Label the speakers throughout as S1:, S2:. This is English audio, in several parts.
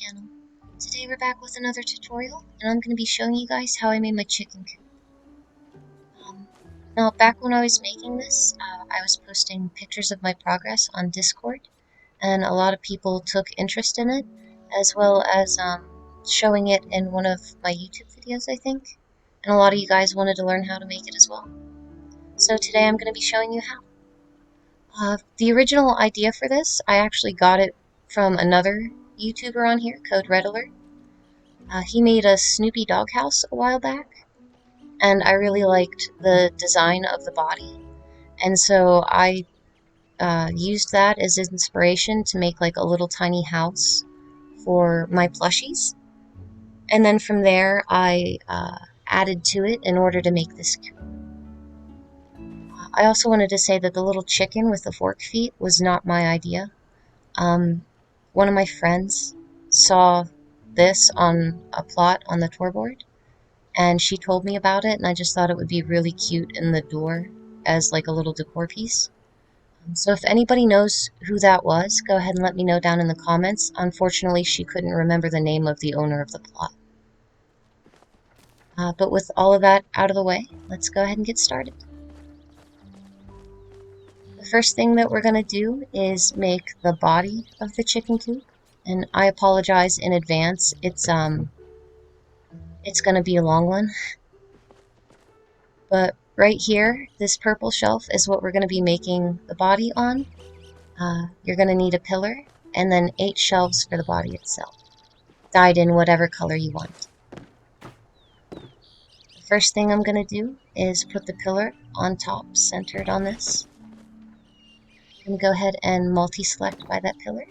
S1: channel. Today we're back with another tutorial, and I'm going to be showing you guys how I made my chicken coop. Now, back when I was making this, I was posting pictures of my progress on Discord, and a lot of people took interest in it, as well as showing it in one of my YouTube videos, I think. And a lot of you guys wanted to learn how to make it as well. So today I'm going to be showing you how. The original idea for this, I actually got it from another YouTuber on here, Code Red Alert. He made a Snoopy doghouse a while back, and I really liked the design of the body, and so I used that as inspiration to make like a little tiny house for my plushies, and then from there I added to it in order to make this coop. I also wanted to say that the little chicken with the fork feet was not my idea. One of my friends saw this on a plot on the tour board, and she told me about it, and I just thought it would be really cute in the door as like a little decor piece. So if anybody knows who that was, go ahead and let me know down in the comments. Unfortunately, she couldn't remember the name of the owner of the plot. But with all of that out of the way, let's go ahead and get started. The first thing that we're going to do is make the body of the chicken coop, and I apologize in advance. It's going to be a long one. But right here, this purple shelf is what we're going to be making the body on. You're going to need a pillar and then 8 shelves for the body itself, dyed in whatever color you want. The first thing I'm going to do is put the pillar on top, centered on this. I'm going to go ahead and multi-select by that pillar,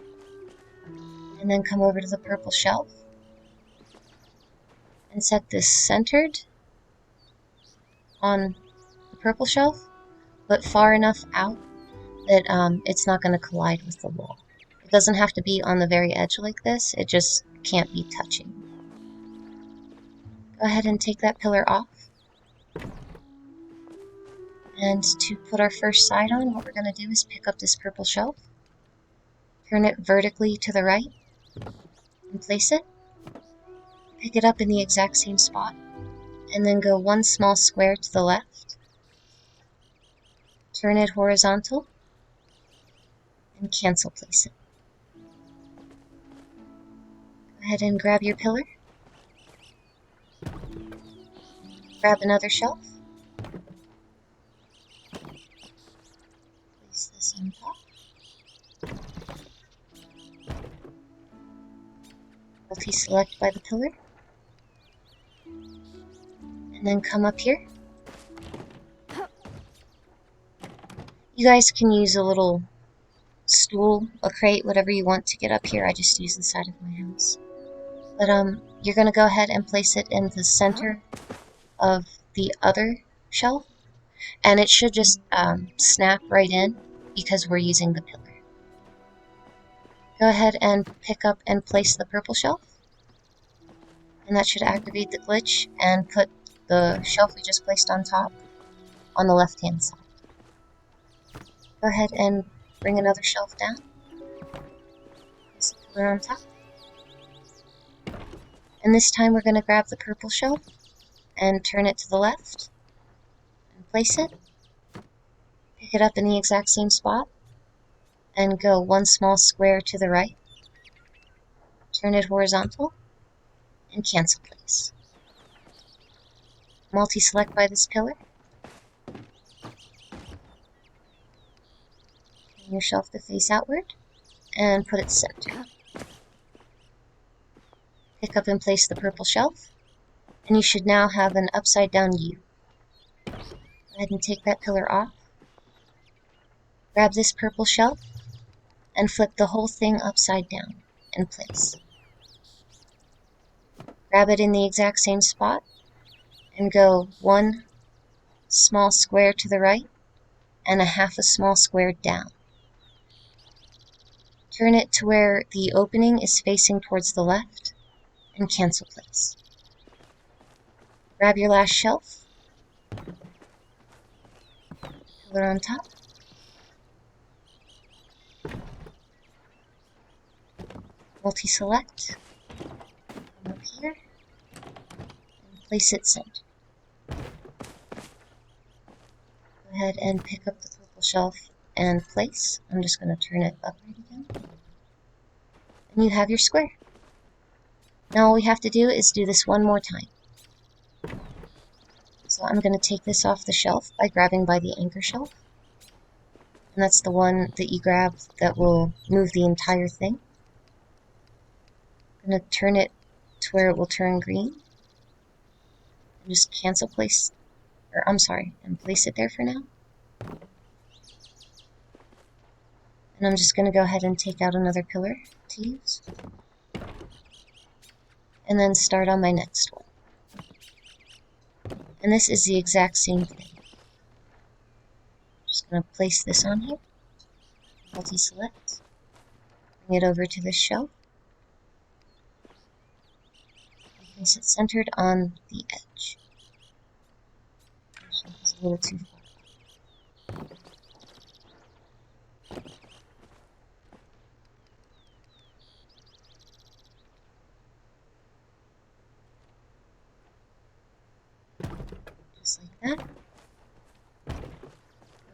S1: and then come over to the purple shelf and set this centered on the purple shelf, but far enough out that it's not going to collide with the wall. It doesn't have to be on the very edge like this, it just can't be touching. Go ahead and take that pillar off. And to put our first side on, what we're going to do is pick up this purple shelf, turn it vertically to the right, and place it. Pick it up in the exact same spot, and then go 1 small square to the left. Turn it horizontal, and cancel place it. Go ahead and grab your pillar. Grab another shelf. Place this on top. Multi-select by the pillar. And then come up here. You guys can use a little stool, a crate, whatever you want to get up here. I just use the side of my house. But you're going to go ahead and place it in the center of the other shelf, and it should just snap right in because we're using the pillar. Go ahead and pick up and place the purple shelf, and that should activate the glitch and put the shelf we just placed on top on the left hand side. Go ahead and bring another shelf down, place the pillar on top, and this time we're going to grab the purple shelf and turn it to the left and place it. Pick it up in the exact same spot and go 1 small square to the right. Turn it horizontal and cancel place. Multi-select by this pillar. Turn your shelf to face outward and put it centered. Pick up and place the purple shelf, and you should now have an upside down U. Go ahead and take that pillar off. Grab this purple shelf and flip the whole thing upside down in place. Grab it in the exact same spot and go 1 small square to the right and a half a small square down. Turn it to where the opening is facing towards the left and cancel place. Grab your last shelf, pillar on top, multi-select, place it center. Go ahead and pick up the purple shelf and place. I'm just going to turn it upright again. And you have your square. Now all we have to do is do this one more time. So I'm going to take this off the shelf by grabbing by the anchor shelf. And that's the one that you grab that will move the entire thing. I'm going to turn it to where it will turn green. And just cancel place, and place it there for now. And I'm just going to go ahead and take out another pillar to use. And then start on my next one. And this is the exact same thing. Just going to place this on here, multi-select, bring it over to this shelf, and place it centered on the edge. Actually, it's a little too far. Just like that. Go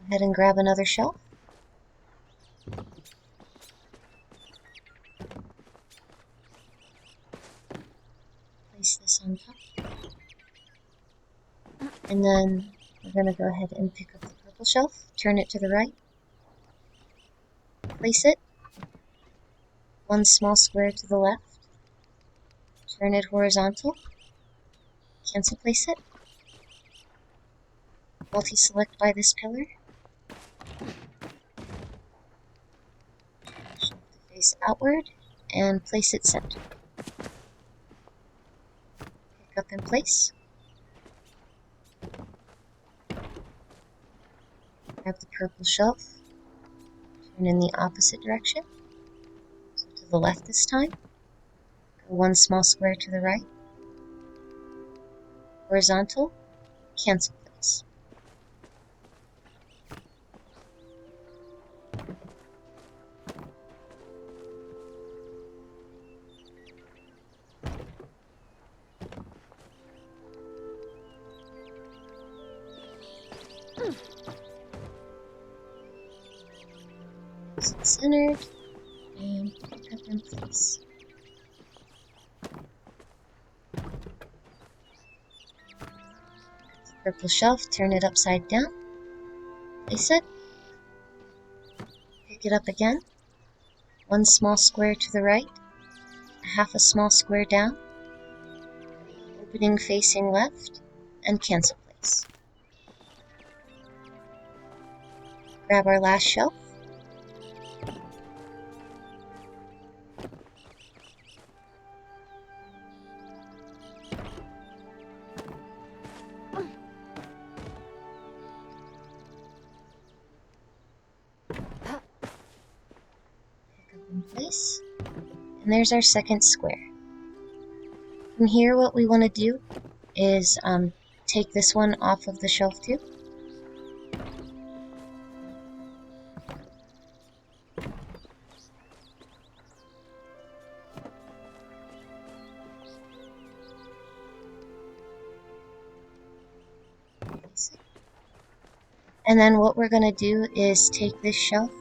S1: ahead and grab another shelf. Place this on top. And then we're going to go ahead and pick up the purple shelf, turn it to the right, place it, one small square to the left, turn it horizontal, cancel place it, multi-select by this pillar, shift the face outward, and place it center. Pick up in place. Grab the purple shelf, turn in the opposite direction, so to the left this time, go one small square to the right, horizontal, cancel place. Centered, and pick up in place. Purple shelf, turn it upside down, place it, pick it up again, one small square to the right, half a small square down, opening facing left, and cancel place. Grab our last shelf, place, and there's our second square. From here, what we want to do is take this one off of the shelf too. And then what we're going to do is take this shelf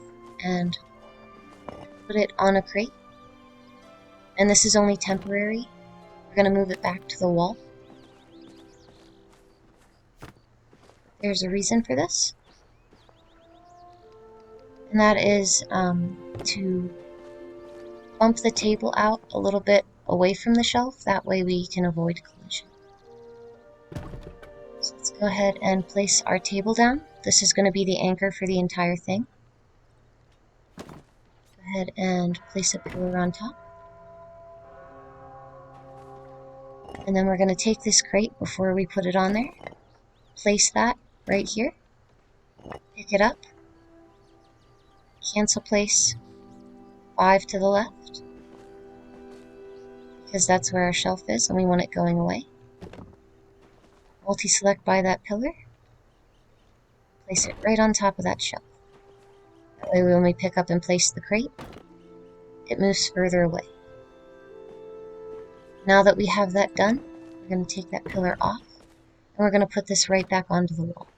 S1: and put it on a crate, and this is only temporary. We're going to move it back to the wall. There's a reason for this, and that is to bump the table out a little bit away from the shelf. That way we can avoid collision. So let's go ahead and place our table down. This is going to be the anchor for the entire thing. Ahead and place a pillar on top. And then we're going to take this crate before we put it on there. Place that right here. Pick it up. Cancel place 5 to the left, because that's where our shelf is and we want it going away. Multi-select by that pillar. Place it right on top of that shelf. That way when we pick up and place the crate, it moves further away. Now that we have that done, We're going to take that pillar off, and we're going to put this right back onto the wall.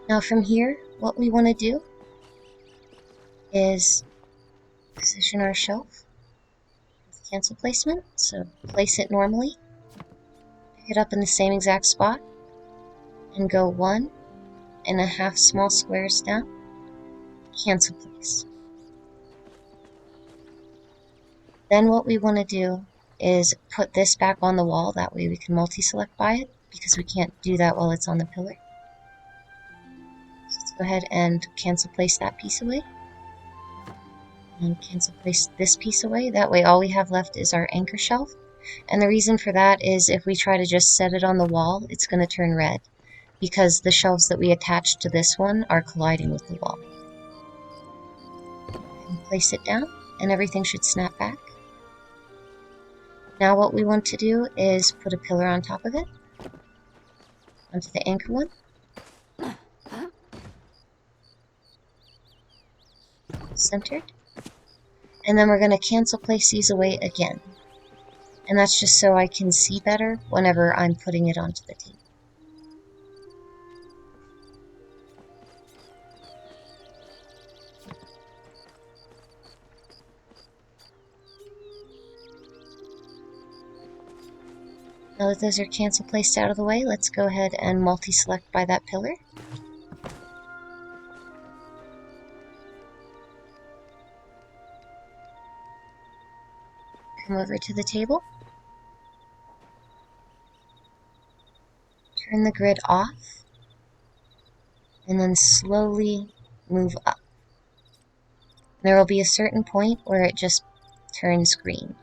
S1: Now from here, what we want to do is position our shelf with cancel placement. So place it normally, pick it up in the same exact spot, and go 1.5 small squares down, cancel place. Then what we want to do is put this back on the wall, that way we can multi-select by it, because we can't do that while it's on the pillar. So let's go ahead and cancel place that piece away. And cancel place this piece away. That way all we have left is our anchor shelf. And the reason for that is if we try to just set it on the wall, it's going to turn red, because the shelves that we attached to this one are colliding with the wall. And place it down, and everything should snap back. Now what we want to do is put a pillar on top of it, onto the anchor one. Centered. And then we're going to cancel place these away again. And that's just so I can see better whenever I'm putting it onto the table. Now that those are cancel placed out of the way, let's go ahead and multi-select by that pillar. Come over to the table. Turn the grid off. And then slowly move up. There will be a certain point where it just turns green,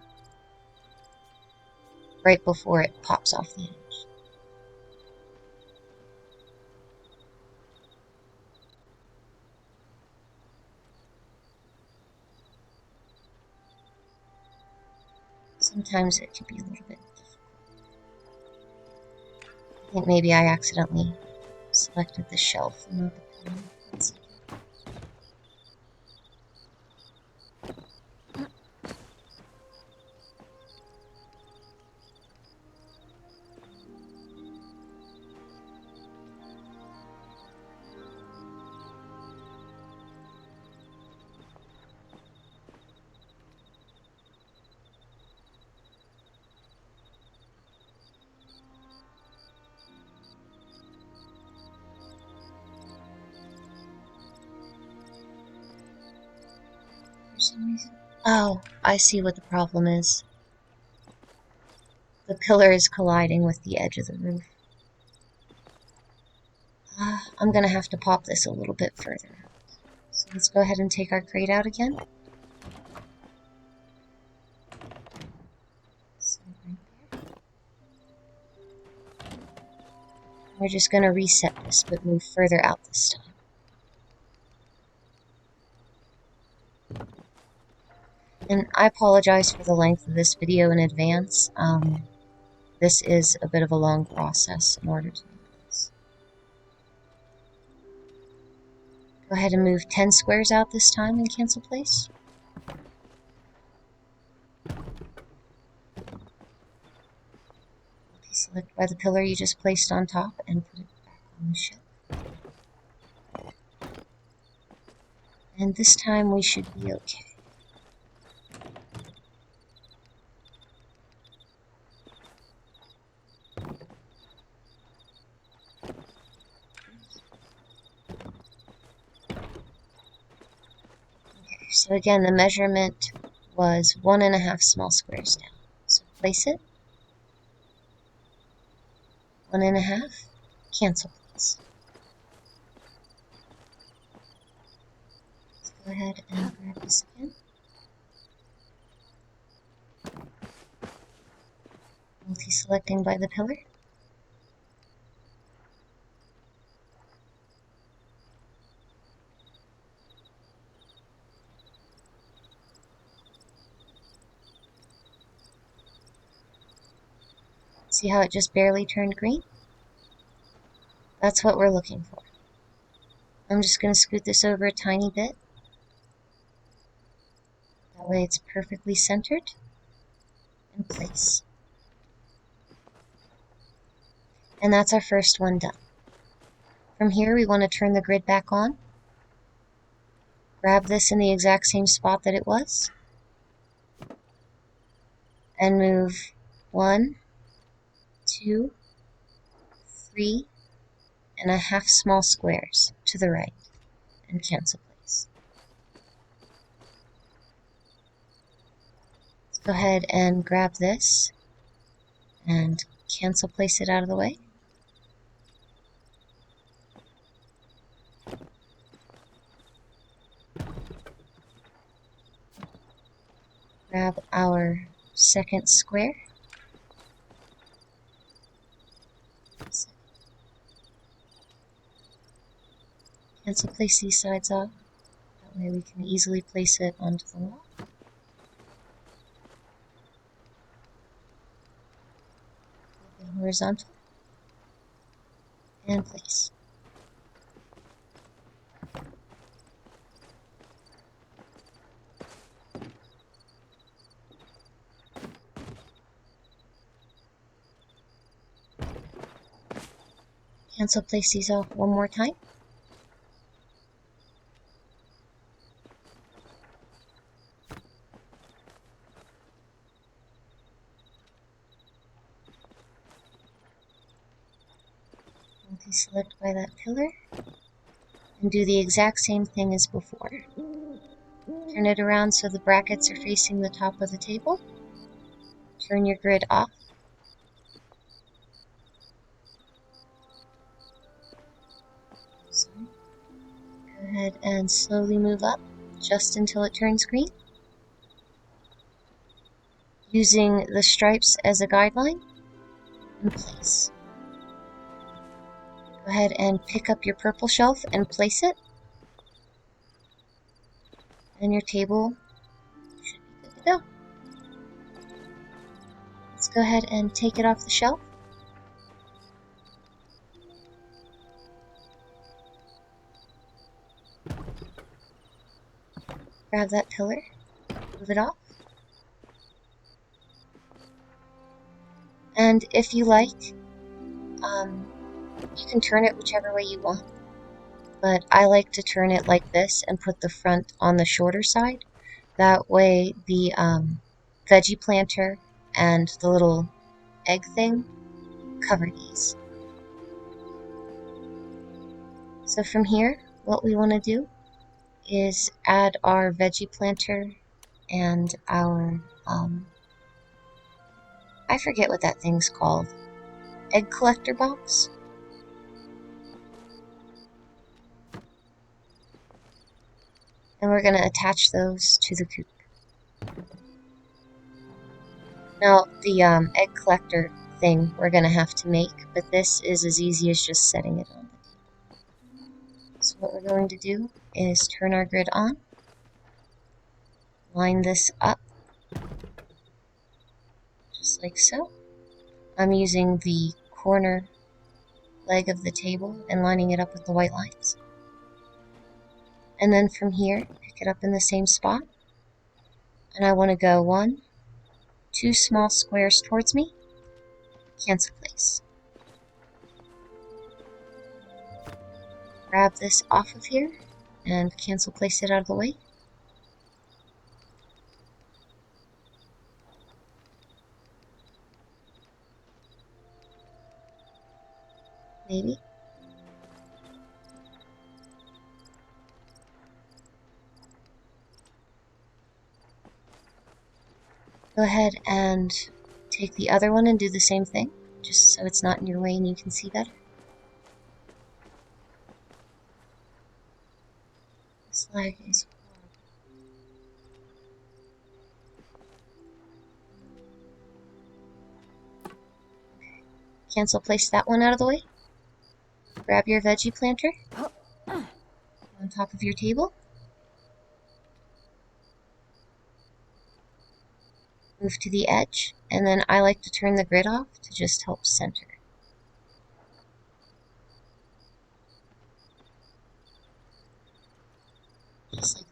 S1: right before it pops off the edge. Sometimes it can be a little bit difficult. I think maybe I accidentally selected the shelf and not the pillar. Let's see. For some reason. Oh, I see what the problem is. The pillar is colliding with the edge of the roof. I'm gonna have to pop this a little bit further. So let's go ahead and take our crate out again. So right there. We're just gonna reset this, but move further out this time. And I apologize for the length of this video in advance. This is a bit of a long process in order to do this. Go ahead and move 10 squares out this time and cancel place. Select by the pillar you just placed on top and put it back on the shelf. And this time we should be okay. So again, the measurement was 1.5 small squares down. So place it. 1.5. Cancel please. Let's go ahead and grab this again. Multi-selecting by the pillar. See how it just barely turned green? That's what we're looking for. I'm just going to scoot this over a tiny bit. That way it's perfectly centered in place. And that's our first one done. From here, we want to turn the grid back on. Grab this in the exact same spot that it was. And move 1, 2, 3, and a half small squares to the right. And cancel place. Let's go ahead and grab this and cancel place it out of the way. Grab our second square. Cancel place these sides off. That way we can easily place it onto the wall. Flip it horizontal. And place. Cancel place these off one more time. Multi-select by that pillar. And do the exact same thing as before. Turn it around so the brackets are facing the top of the table. Turn your grid off. Go ahead and slowly move up just until it turns green. Using the stripes as a guideline, in place. Go ahead and pick up your purple shelf and place it. And your table should be good to go. Let's go ahead and take it off the shelf. Grab that pillar, move it off. And if you like, you can turn it whichever way you want. But I like to turn it like this and put the front on the shorter side. That way the veggie planter and the little egg thing cover these. So from here, what we want to do is add our veggie planter and our, I forget what that thing's called, egg collector box. And we're going to attach those to the coop. Now, the egg collector thing we're going to have to make, but this is as easy as just setting it on. So what we're going to do is turn our grid on, line this up, just like so. I'm using the corner leg of the table and lining it up with the white lines. And then from here, pick it up in the same spot. And I want to go 1, 2 small squares towards me, cancel place. Grab this off of here and cancel place it out of the way. Maybe. Go ahead and take the other one and do the same thing, just so it's not in your way and you can see better. This leg is horrible. Cancel place that one out of the way. Grab your veggie planter on top of your table. Move to the edge, and then I like to turn the grid off to just help center. Just like that.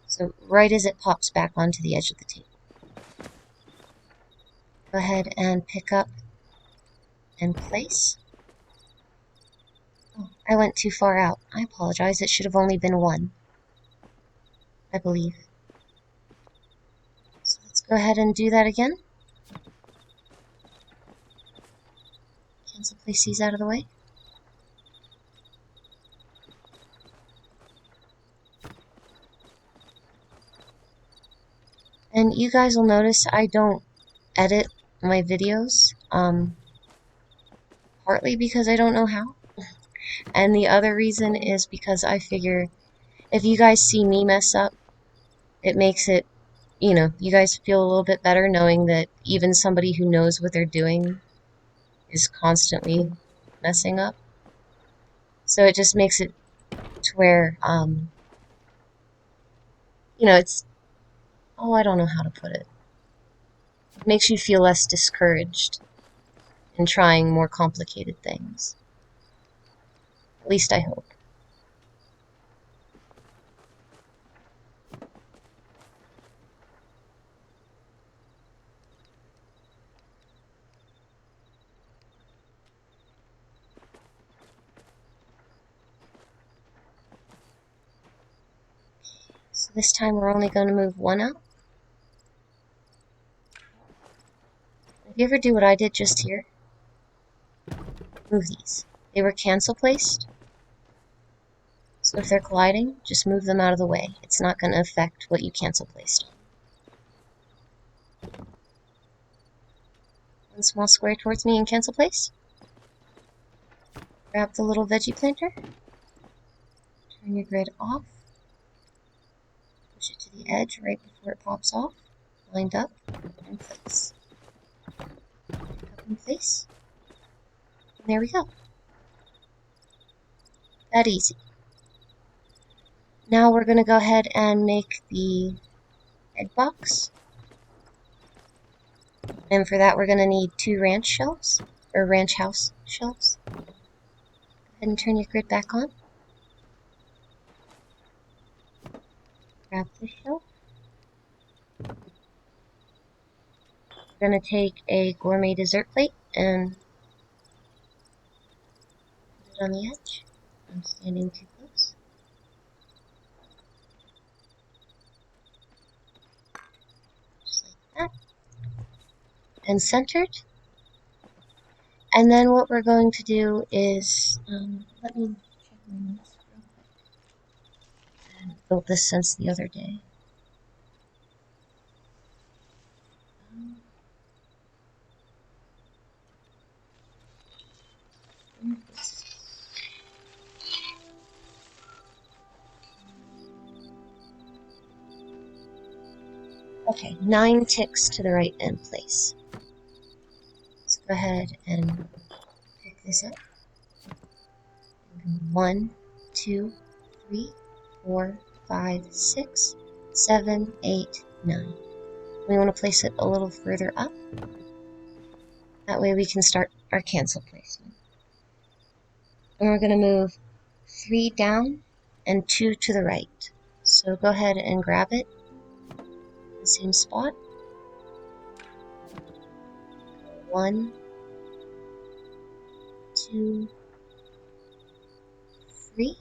S1: So right as it pops back onto the edge of the table. Go ahead and pick up and place. Oh, I went too far out. I apologize. It should have only been one, I believe. So let's go ahead and do that again. Cancel place these out of the way. And you guys will notice I don't edit my videos, partly because I don't know how. And the other reason is because I figure if you guys see me mess up, it makes it, you guys feel a little bit better knowing that even somebody who knows what they're doing is constantly messing up. So it just makes it to where, it's, oh, I don't know how to put it. It makes you feel less discouraged in trying more complicated things. At least I hope. So this time we're only going to move one out. If you ever do what I did just here, move these. They were cancel placed. So if they're colliding, just move them out of the way. It's not going to affect what you cancel placed. One small square towards me and cancel place. Grab the little veggie planter. Turn your grid off. Push it to the edge right before it pops off. Lined up and place. Pick up and place. And there we go. That easy. Now we're going to go ahead and make the egg box. And for that we're going to need 2 ranch shelves, or ranch house shelves. Go ahead and turn your grid back on. Grab this shelf. We're going to take a gourmet dessert plate and put it on the edge. I'm standing too close. Just like that. And centered. And then what we're going to do is, let me check my notes real quick. I haven't built this since the other day. Okay, 9 ticks to the right and place. Let's go ahead and pick this up. 1, 2, 3, 4, 5, 6, 7, 8, 9. We want to place it a little further up. That way we can start our cancel placement. And we're going to move 3 down and 2 to the right. So go ahead and grab it in the same spot. 1, 2, 3,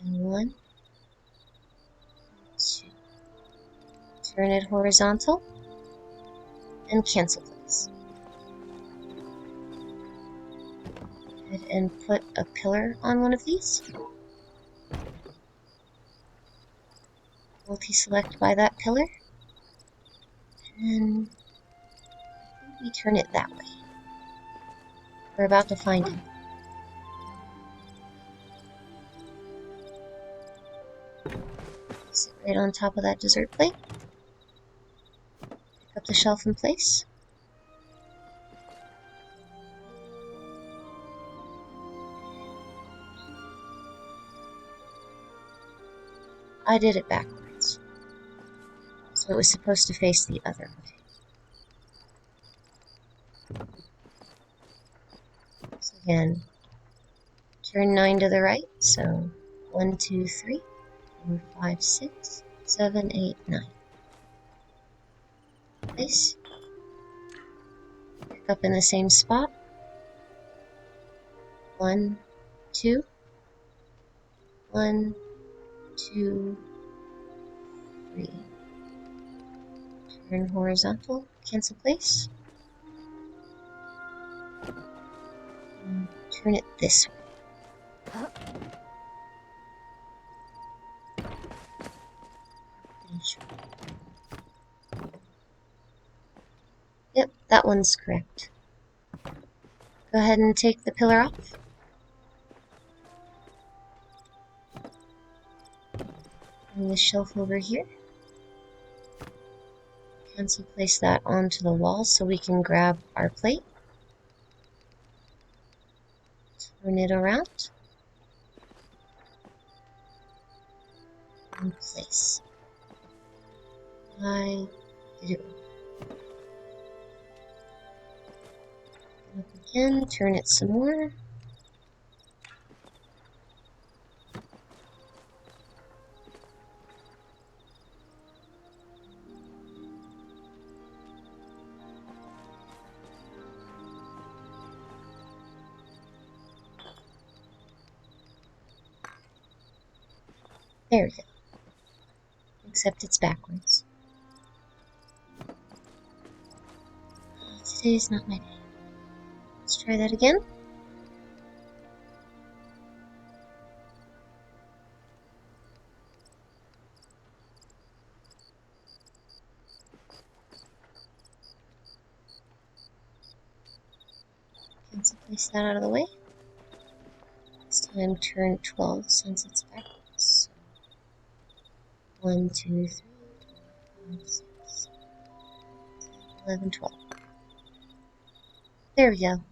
S1: and 1, 2. Turn it horizontal and cancel place. Go ahead and put a pillar on one of these. Multi-select by that pillar. And we turn it that way. We're about to find him. Sit right on top of that dessert plate. Pick up the shelf in place. I did it backwards. So it was supposed to face the other way. So again, turn 9 to the right, so 1, 2, 3, 4, 5, 6, 7, 8, 9. Place. Pick up in the same spot. 1, 2. 1, 2, 3. Turn horizontal. Cancel place. And turn it this way. Yep, that one's correct. Go ahead and take the pillar off. Bring the shelf over here. Cancel place that onto the wall so we can grab our plate. Turn it around. And place. I do. Up again, turn it some more. There we go. Except it's backwards. Today's not my day. Let's try that again. Cancel place that out of the way. This time turn 12 since it's backwards. 1, 2, 3, 4, 5, 6, 7, 11, 12. There we go.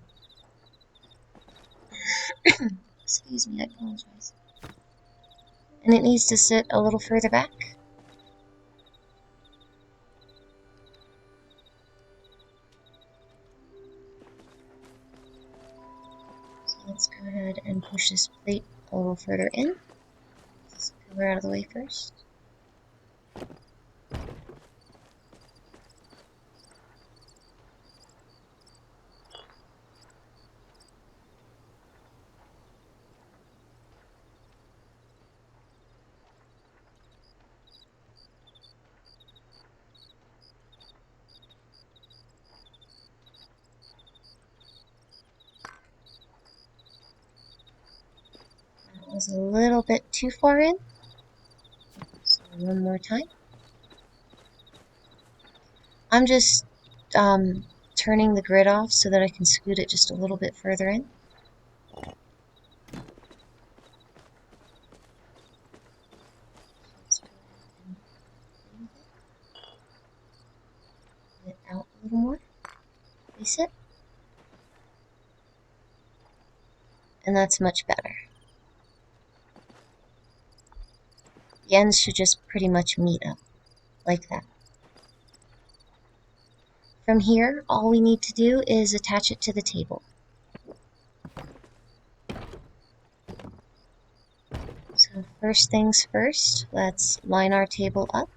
S1: Excuse me, I apologize. And it needs to sit a little further back. So let's go ahead and push this plate a little further in. Let's cover out of the way first. Was a little bit too far in. So one more time. I'm just turning the grid off so that I can scoot it just a little bit further in. Get it out a little more. Place it. And that's much better. The ends should just pretty much meet up, like that. From here, all we need to do is attach it to the table. So first things first, let's line our table up.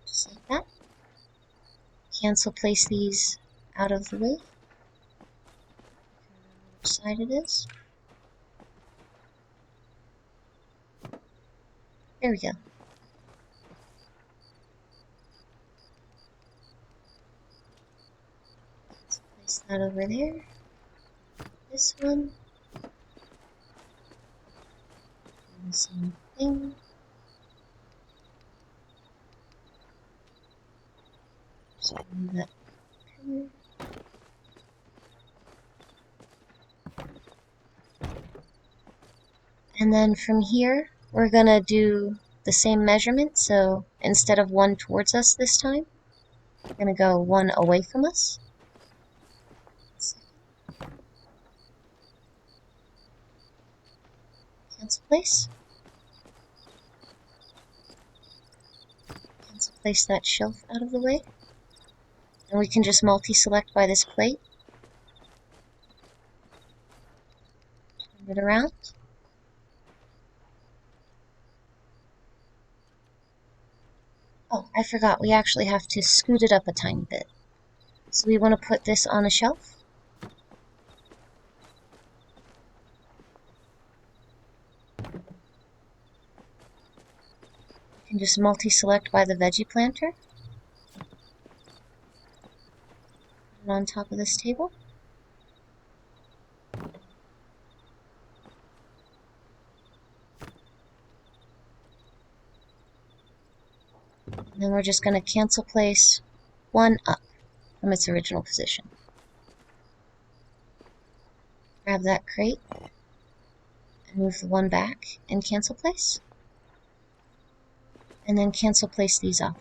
S1: Just like that. Cancel place these out of the way. Which side it is. There we go. Let's place that over there. This one. And the same thing. Just move that pillar. And then from here, we're going to do the same measurement. So instead of one towards us this time, we're going to go one away from us. Cancel place. Cancel place that shelf out of the way. And we can just multi-select by this plate. Turn it around. Oh, I forgot, we actually have to scoot it up a tiny bit. So we want to put this on a shelf. You can just multi-select by the veggie planter. Put it on top of this table. And then we're just going to cancel place one up from its original position. Grab that crate and move the one back and cancel place. And then cancel place these off.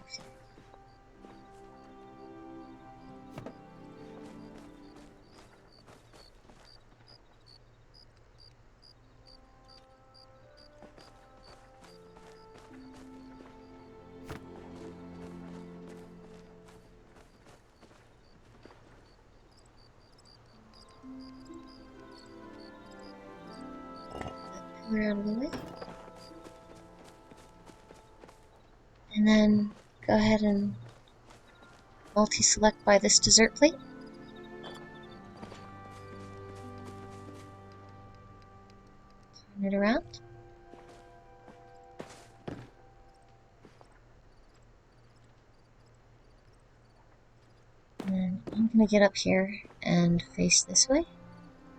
S1: Out of the way. And then go ahead and multi-select by this dessert plate. Turn it around. And then I'm going to get up here and face this way.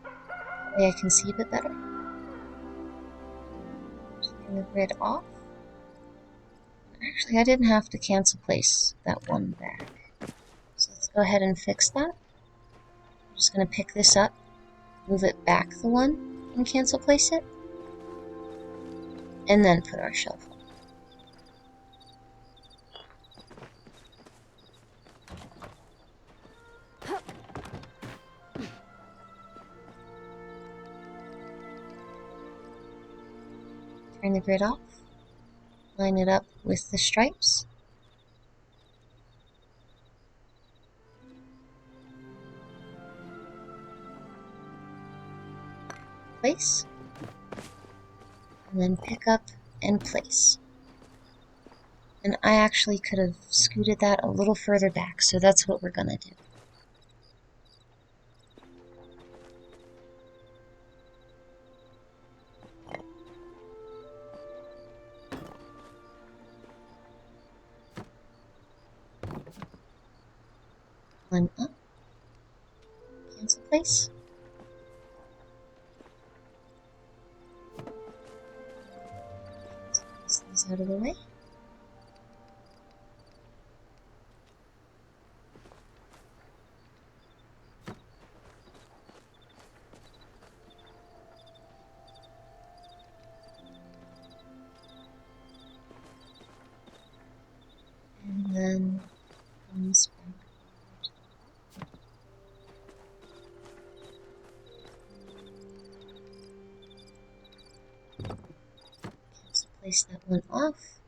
S1: That way I can see a bit better. The grid off. Actually, I didn't have to cancel place that one back. So let's go ahead and fix that. I'm just going to pick this up, move it back the one, and cancel place it. And then put our shelf on. Turn the grid off, line it up with the stripes, place, and then pick up and place. And I actually could have scooted that a little further back, so that's what we're going to do. One up, cancel place, place these out of the way, and then comes back. Place that one off.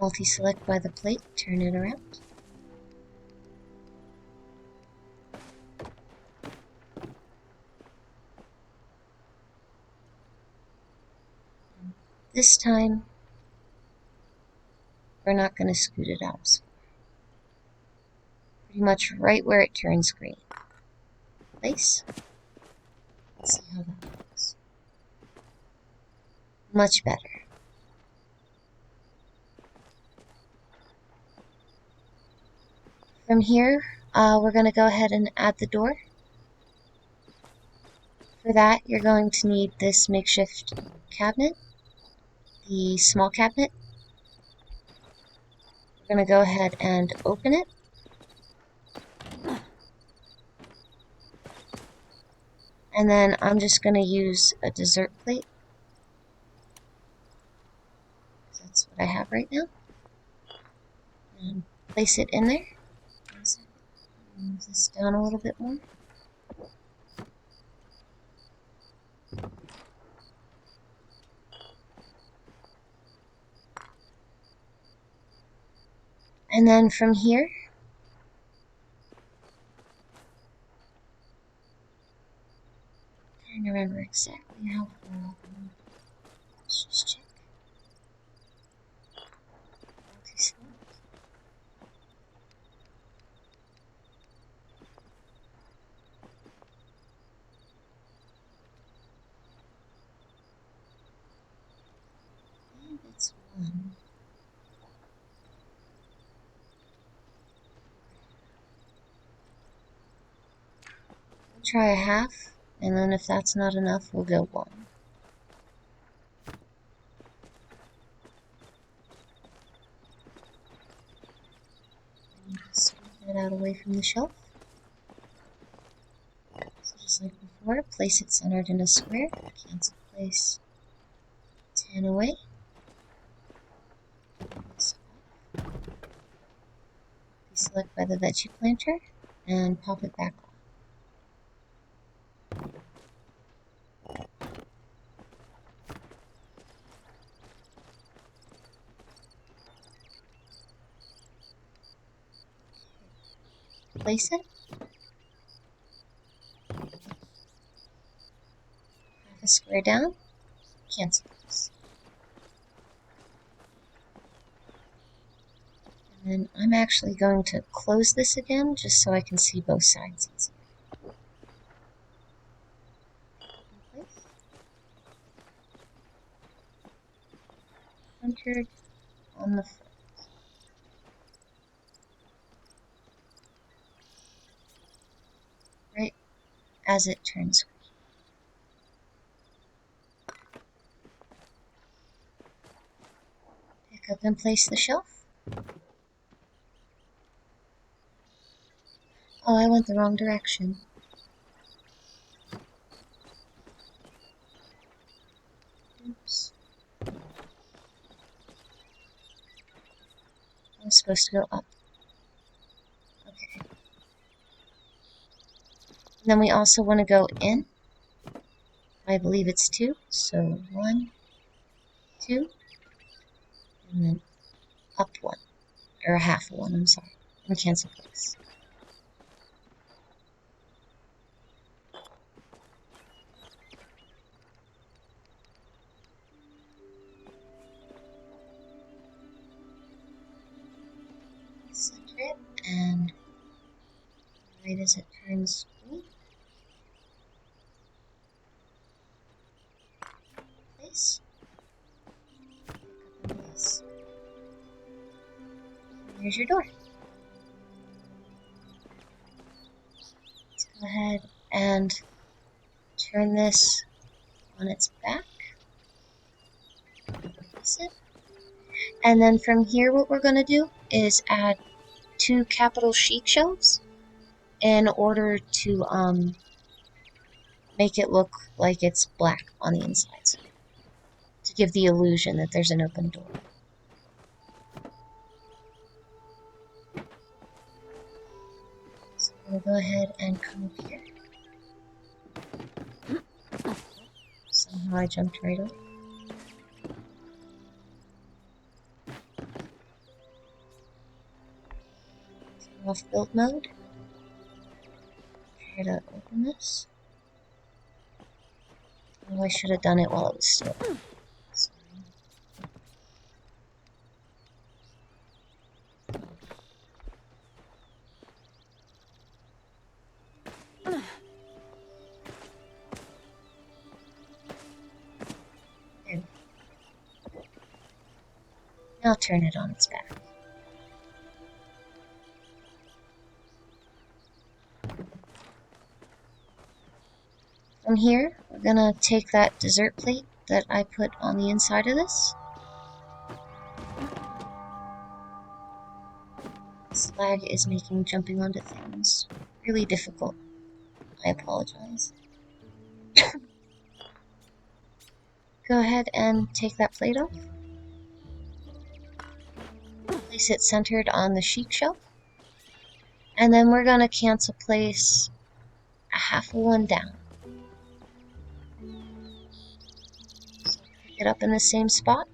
S1: Multi-select by the plate, turn it around. And this time, we're not going to scoot it out. Pretty much right where it turns green. Place. Let's see how that looks. Much better. From here, we're going to go ahead and add the door. For that, you're going to need this makeshift cabinet, the small cabinet. We're going to go ahead and open it. And then I'm just going to use a dessert plate. That's what I have right now. And place it in there. Move this down a little bit more. And then from here, exactly how full. Let's just check. Multi-select. And it's 1. We'll try a half, and then if that's not enough, we'll go 1. And scoot that out away from the shelf. So just like before, place it centered in a square. Cancel place 10 away. Deselect by the Veggie planter and pop it back on. Place it. Half a square down. Cancel this. And then I'm actually going to close this again just so I can see both sides easier. Centered on the front. Right as it turns. Pick up and place the shelf. Oh, I went the wrong direction. Oops. I was supposed to go up. Okay. And then we also want to go in. I believe it's 2. So 1, 2, and then up 1. Or a half of 1, I'm sorry. And cancel place. Center it, and right as it turns green, place. Pick up and place. And there's your door. Let's go ahead and turn this on its back. Place it. And then from here, what we're going to do is add 2 capital Chic shelves in order to make it look like it's black on the inside, to give the illusion that there's an open door. So we'll go ahead and come up here. Somehow I jumped right over. Turn off build mode. Try to open this. Oh, I should have done it while it was still open. Sorry. There. Now turn it on its back. From here, we're gonna take that dessert plate that I put on the inside of this. This lag is making jumping onto things really difficult. I apologize. Go ahead and take that plate off. Place it centered on the Chic shelf. And then we're gonna cancel place a half of 1 down. So pick it up in the same spot.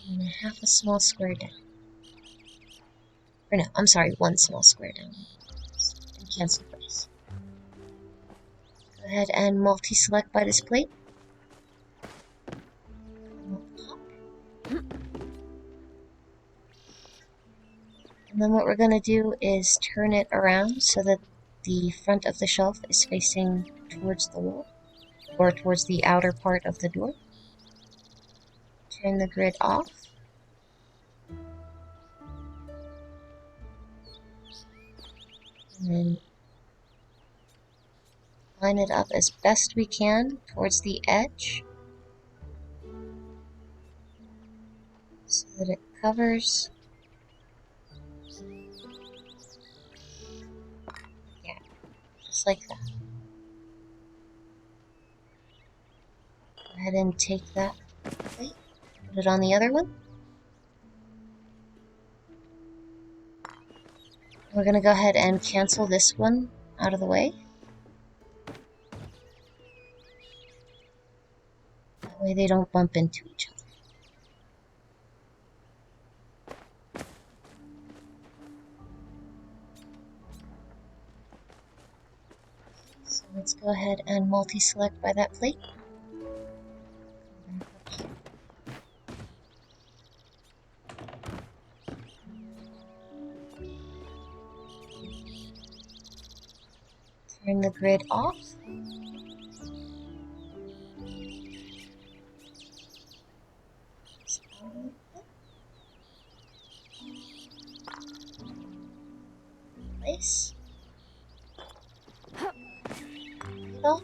S1: And half a small square down. Or no, I'm sorry, 1 small square down. And cancel place. Go ahead and multi-select by this plate. And then what we're going to do is turn it around so that the front of the shelf is facing towards the wall, or towards the outer part of the door. Turn the grid off. And then line it up as best we can towards the edge so that it covers. Yeah, just like that. Go ahead and take that plate, put it on the other one. We're going to go ahead and cancel this one out of the way. That way they don't bump into each other. So let's go ahead and multi-select by that plate. Turn the grid off. Place. It off.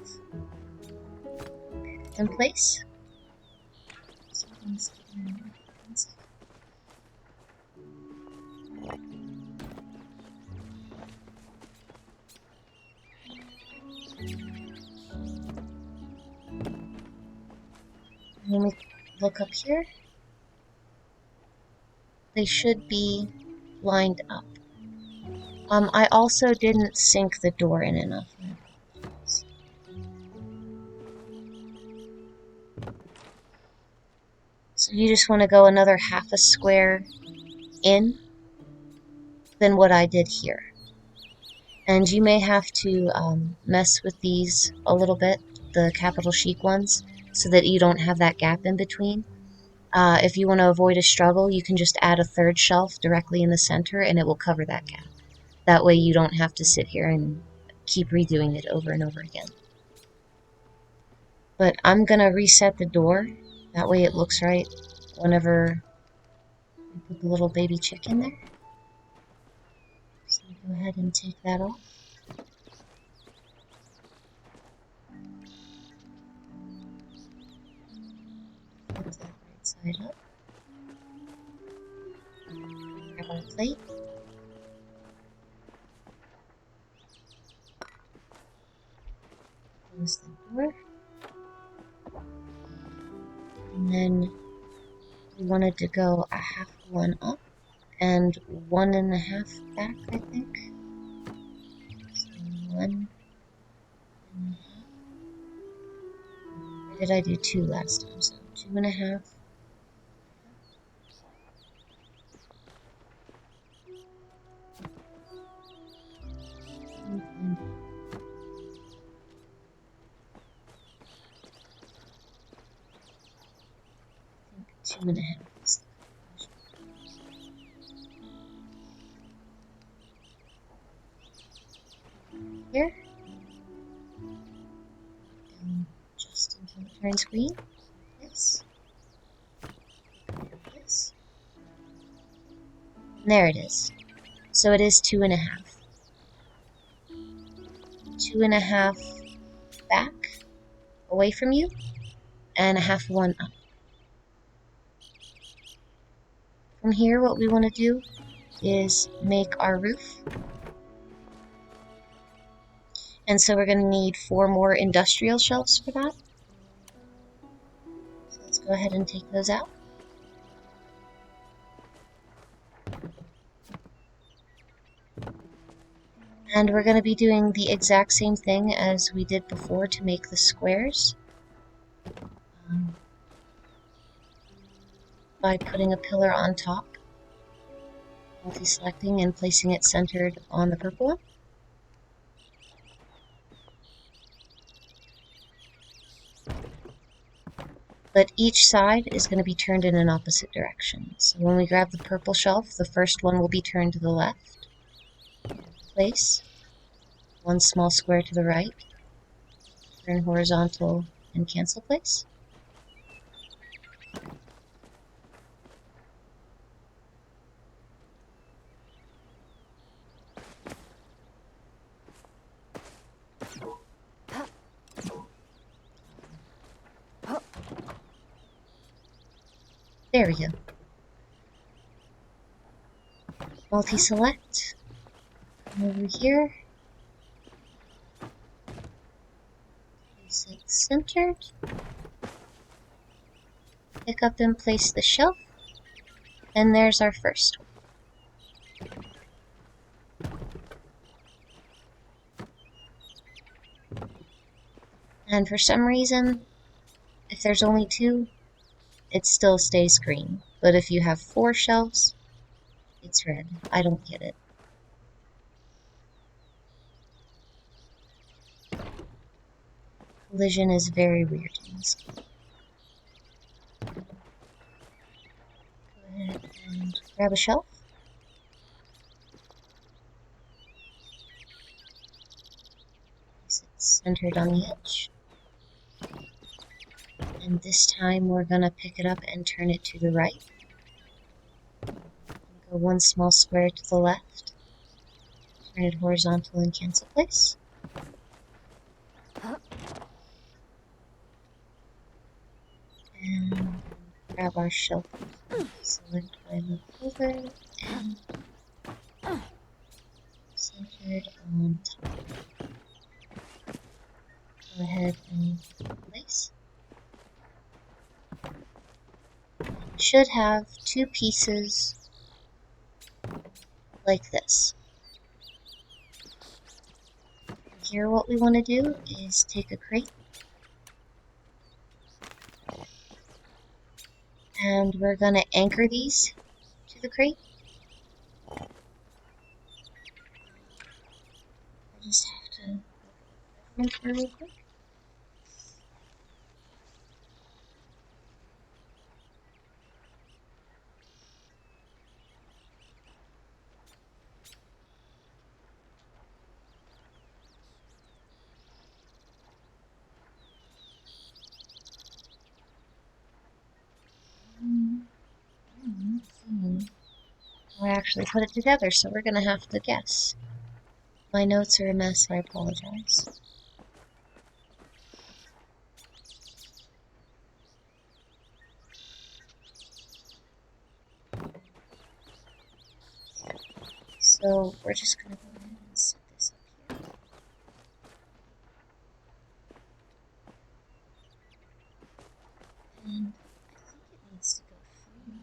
S1: In place. When we look up here, they should be lined up. I also didn't sink the door in enough. So you just want to go another half a square in than what I did here. And you may have to mess with these a little bit, the capital chic ones, so that you don't have that gap in between. If you want to avoid a struggle, you can just add a third shelf directly in the center and it will cover that gap. That way you don't have to sit here and keep redoing it over and over again. But I'm going to reset the door. That way it looks right whenever we put the little baby chick in there. So go ahead and take that off. Flip that right side up. Grab our plate. Close the door. And then we wanted to go a half one up and 1.5 back, I think. So 1.5. Or did I do 2 last time? So 2.5. I think 2.5 is the here. And just until it turns green. This. This. And there it is. So it is 2.5. 2.5 back, away from you, and a half one up. From here, what we want to do is make our roof. And so we're going to need 4 more industrial shelves for that. So let's go ahead and take those out. And we're going to be doing the exact same thing as we did before to make the squares. By putting a pillar on top, multi-selecting and placing it centered on the purple one. but each side is going to be turned in an opposite direction. So when we grab the purple shelf, the first one will be turned to the left. Place. One small square to the right. Turn horizontal and cancel place. There we go. Multi-select. Over here. Place it centered. Pick up and place the shelf. And there's our first one. And for some reason, if there's only 2, it still stays green. But if you have 4 shelves, it's red. I don't get it. Collision is very weird in this game. Go ahead and grab a shelf. Place it centered on the edge. And this time we're going to pick it up and turn it to the right. Go one small square to the left. Turn it horizontal and cancel place. And grab our shelf. Select by the over and centered on top. Go ahead and place. We should have 2 pieces like this. Here what we want to do is take a crate and we're going to anchor these to the crate. I just have to look at real quick. I actually put it together, so we're going to have to guess. My notes are a mess, I apologize. So we're just going to go ahead and set this up here. And I think it needs to go through.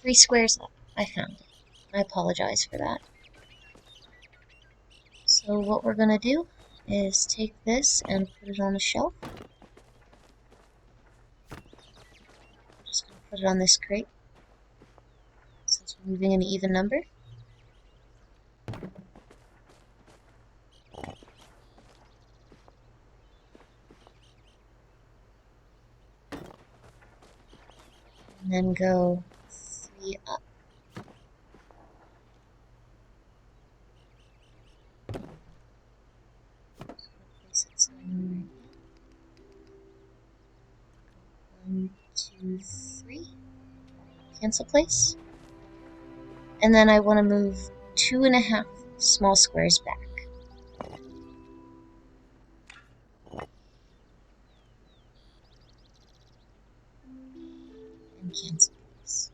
S1: Three squares up. I found it. I apologize for that. So what we're going to do is take this and put it on the shelf. I'm just going to put it on this crate since we're moving an even number. And then go 3 up. Place it somewhere. 1, 2, 3. Cancel place. And then I want to move 2.5 small squares back. And cancel place.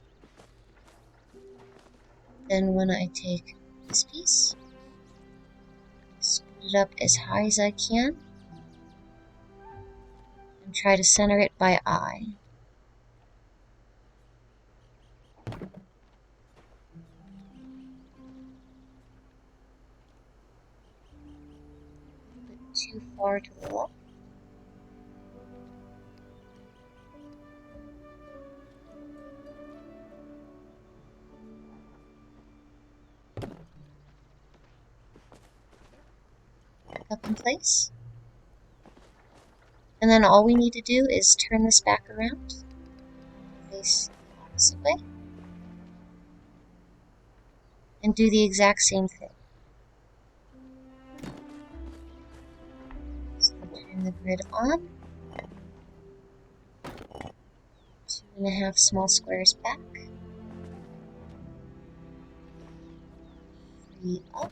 S1: Then when I take this piece, scoot it up as high as I can, and try to center it by eye. A bit too far to the left. in place. And then all we need to do is turn this back around, face the opposite way, and do the exact same thing. So turn the grid on, 2.5 small squares back, 3 up,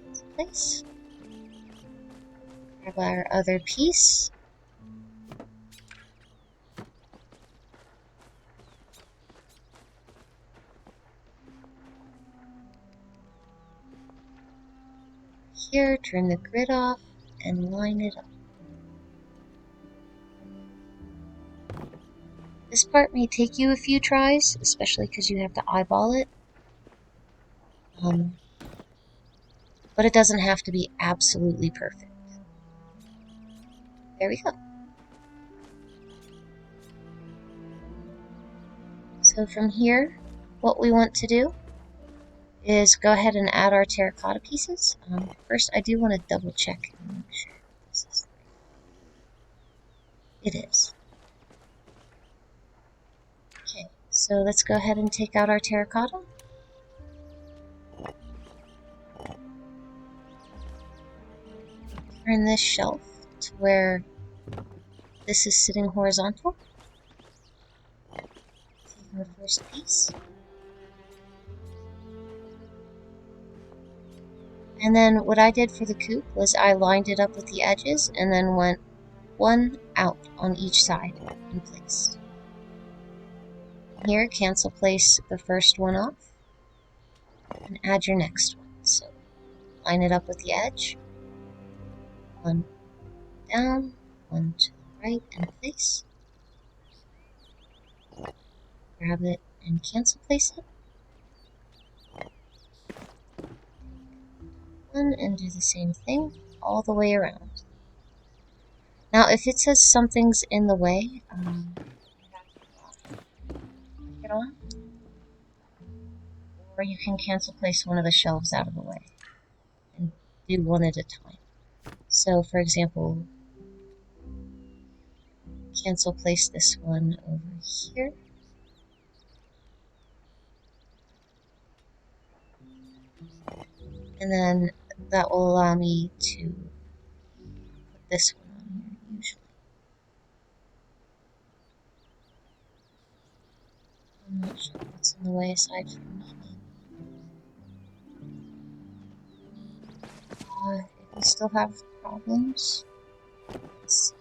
S1: into place. Grab our other piece. Here, turn the grid off and line it up. This part may take you a few tries, especially because you have to eyeball it. But it doesn't have to be absolutely perfect. There we go. So from here, what we want to do is go ahead and add our terracotta pieces. First, I do want to double check and make sure this is right. It is. Okay, so let's go ahead and take out our terracotta. Turn this shelf to where this is sitting horizontal. Take our first piece. And then what I did for the coop was I lined it up with the edges and then went one out on each side and placed. Here, cancel place the first one off and add your next one. So line it up with the edge, one down, one to the right and place. Grab it and cancel place it. And do the same thing all the way around. Now, if it says something's in the way, get on, or you can cancel place one of the shelves out of the way and do one at a time. So, for example, cancel place this one over here. And then that will allow me to put this one on here, usually. I'm not sure what's in the way aside from me. If you still have problems, let's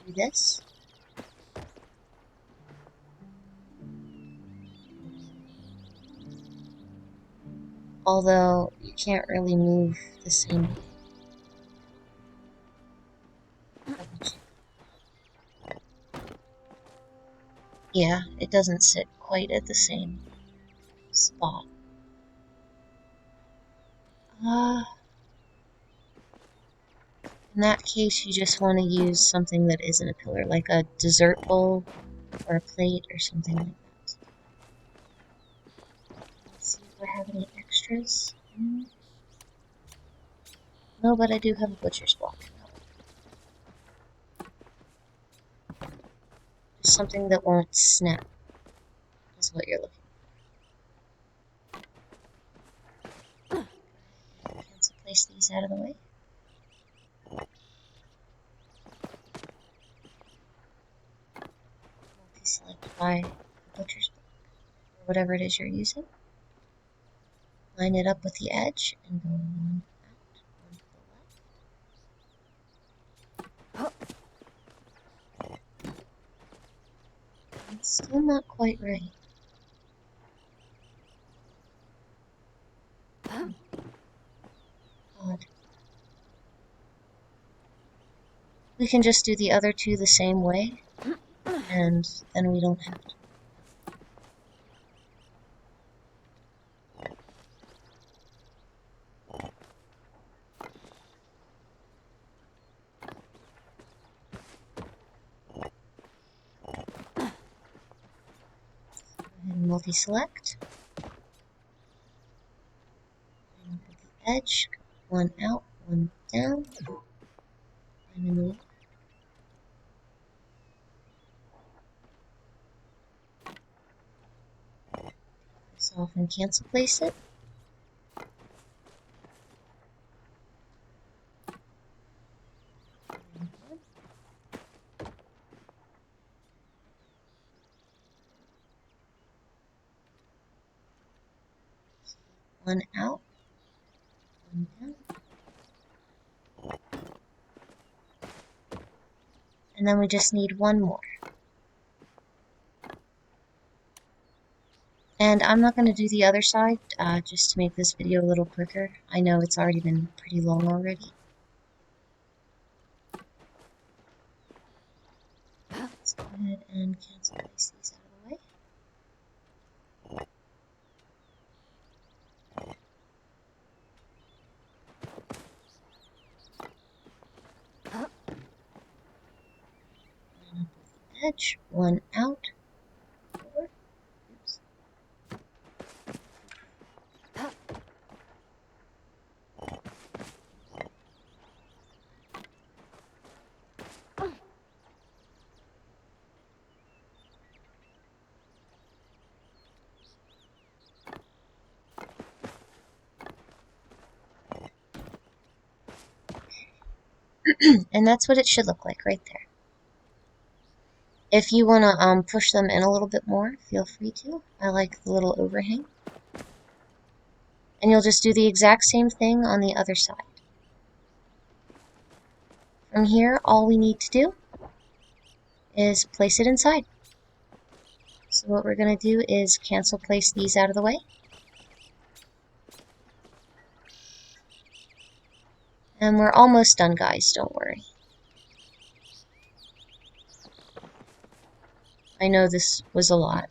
S1: do this. Although you can't really move the same way. Yeah, it doesn't sit quite at the same spot. In that case, you just want to use something that isn't a pillar, like a dessert bowl or a plate or something like that. Let's see if I have any extras. No, but I do have a butcher's block. Just something that won't snap is what you're looking for. Cancel place these out of the way. Multi-select by the butcher's block, or whatever it is you're using. Line it up with the edge and go one out, one to the left. It's still not quite right. Odd. We can just do the other two the same way, and then we don't have to. multi-select. And put the edge, one out, one down. And in the middle. This off and cancel place it. One out, one down. And then we just need one more. And I'm not going to do the other side, just to make this video a little quicker. I know it's already been pretty long already. Let's go ahead and cancel place these out of the way. Edge, one out, four. Oops. And that's what it should look like right there. If you want to push them in a little bit more, feel free to. I like the little overhang. And you'll just do the exact same thing on the other side. From here, all we need to do is place it inside. So what we're going to do is cancel place these out of the way. And we're almost done, guys, don't worry. I know this was a lot.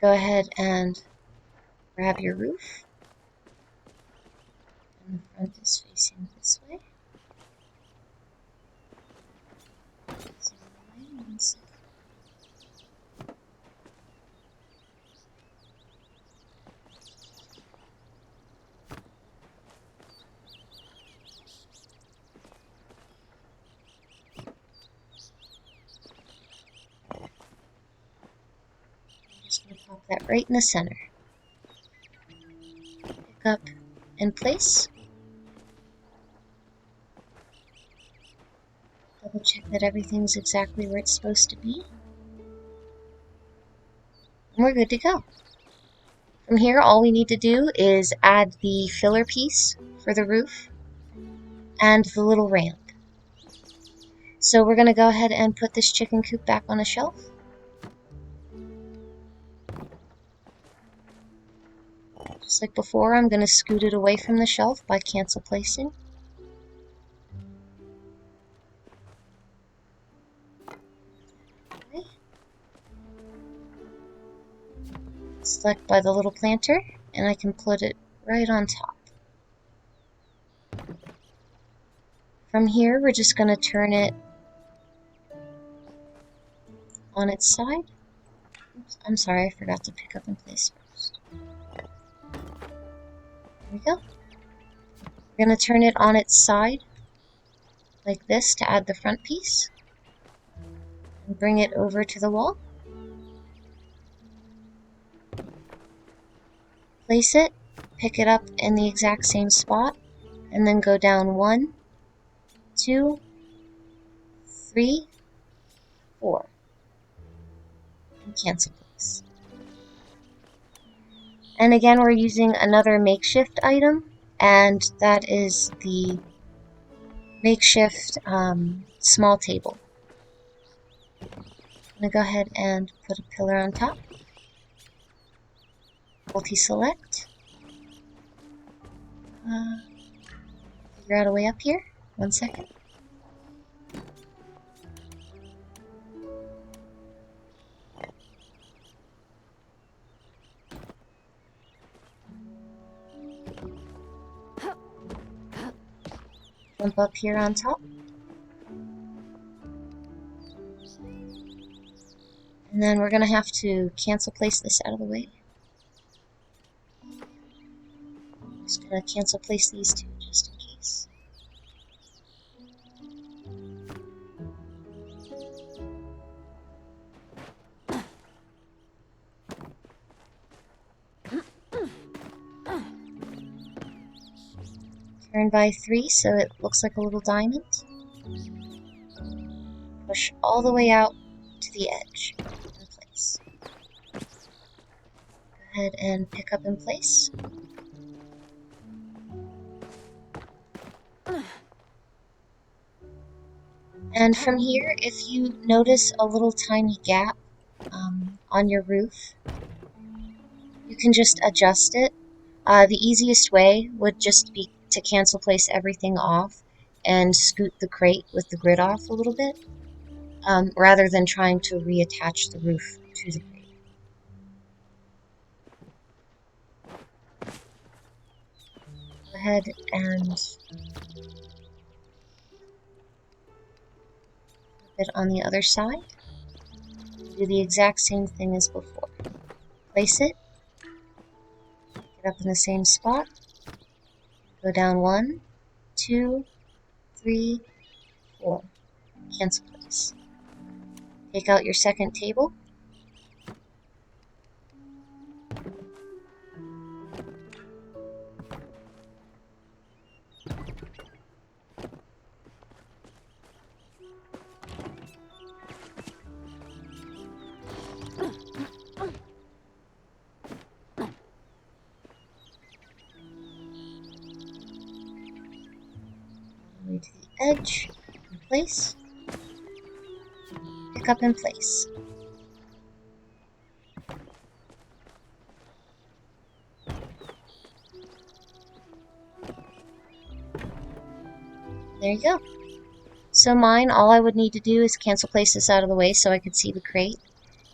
S1: Go ahead and grab your roof. And the front is facing this way. Just going to pop that right in the center. Pick up in place. Double check that everything's exactly where it's supposed to be. And we're good to go. From here, all we need to do is add the filler piece for the roof and the little ramp. So we're going to go ahead and put this chicken coop back on a shelf. Just like before, I'm going to scoot it away from the shelf by cancel placing. Okay. Select by the little planter, and I can put it right on top. From here, we're just going to turn it on its side. Oops, I'm sorry, I forgot to pick up in place first. There we go. We're going to turn it on its side, like this, to add the front piece. And bring it over to the wall. Place it, pick it up in the exact same spot, and then go down 1, 2, 3, 4. And cancel place. And again, we're using another makeshift item, and that is the makeshift small table. I'm going to go ahead and put a pillar on top. Multi-select. Figure out a way up here. 1 second. Jump up here on top. And then we're going to have to cancel place this out of the way. Just going to cancel place these two just in case. Turn by 3 so it looks like a little diamond. Push all the way out to the edge in place. Go ahead and pick up in place. And from here, if you notice a little tiny gap on your roof, you can just adjust it. The easiest way would just be to cancel place everything off and scoot the crate with the grid off a little bit, rather than trying to reattach the roof to the crate. Go ahead and put it on the other side. Do the exact same thing as before. Place it, get up in the same spot, go down 1, 2, 3, 4. Cancel place. Take out your second table. To the edge, in place, pick up in place. There you go. So mine, all I would need to do is cancel place this out of the way so I could see the crate,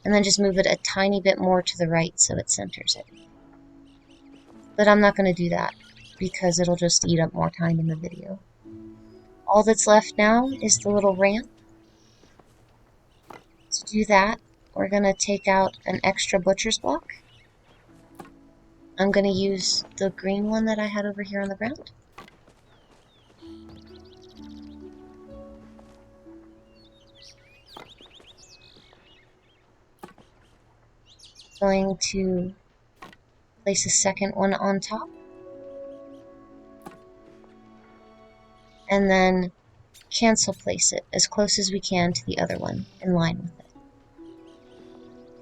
S1: and then just move it a tiny bit more to the right so it centers it. But I'm not going to do that because it'll just eat up more time in the video. All that's left now is the little ramp. To do that, we're going to take out an extra butcher's block. I'm going to use the green one that I had over here on the ground. Going to place a second one on top. And then cancel place it as close as we can to the other one in line with it.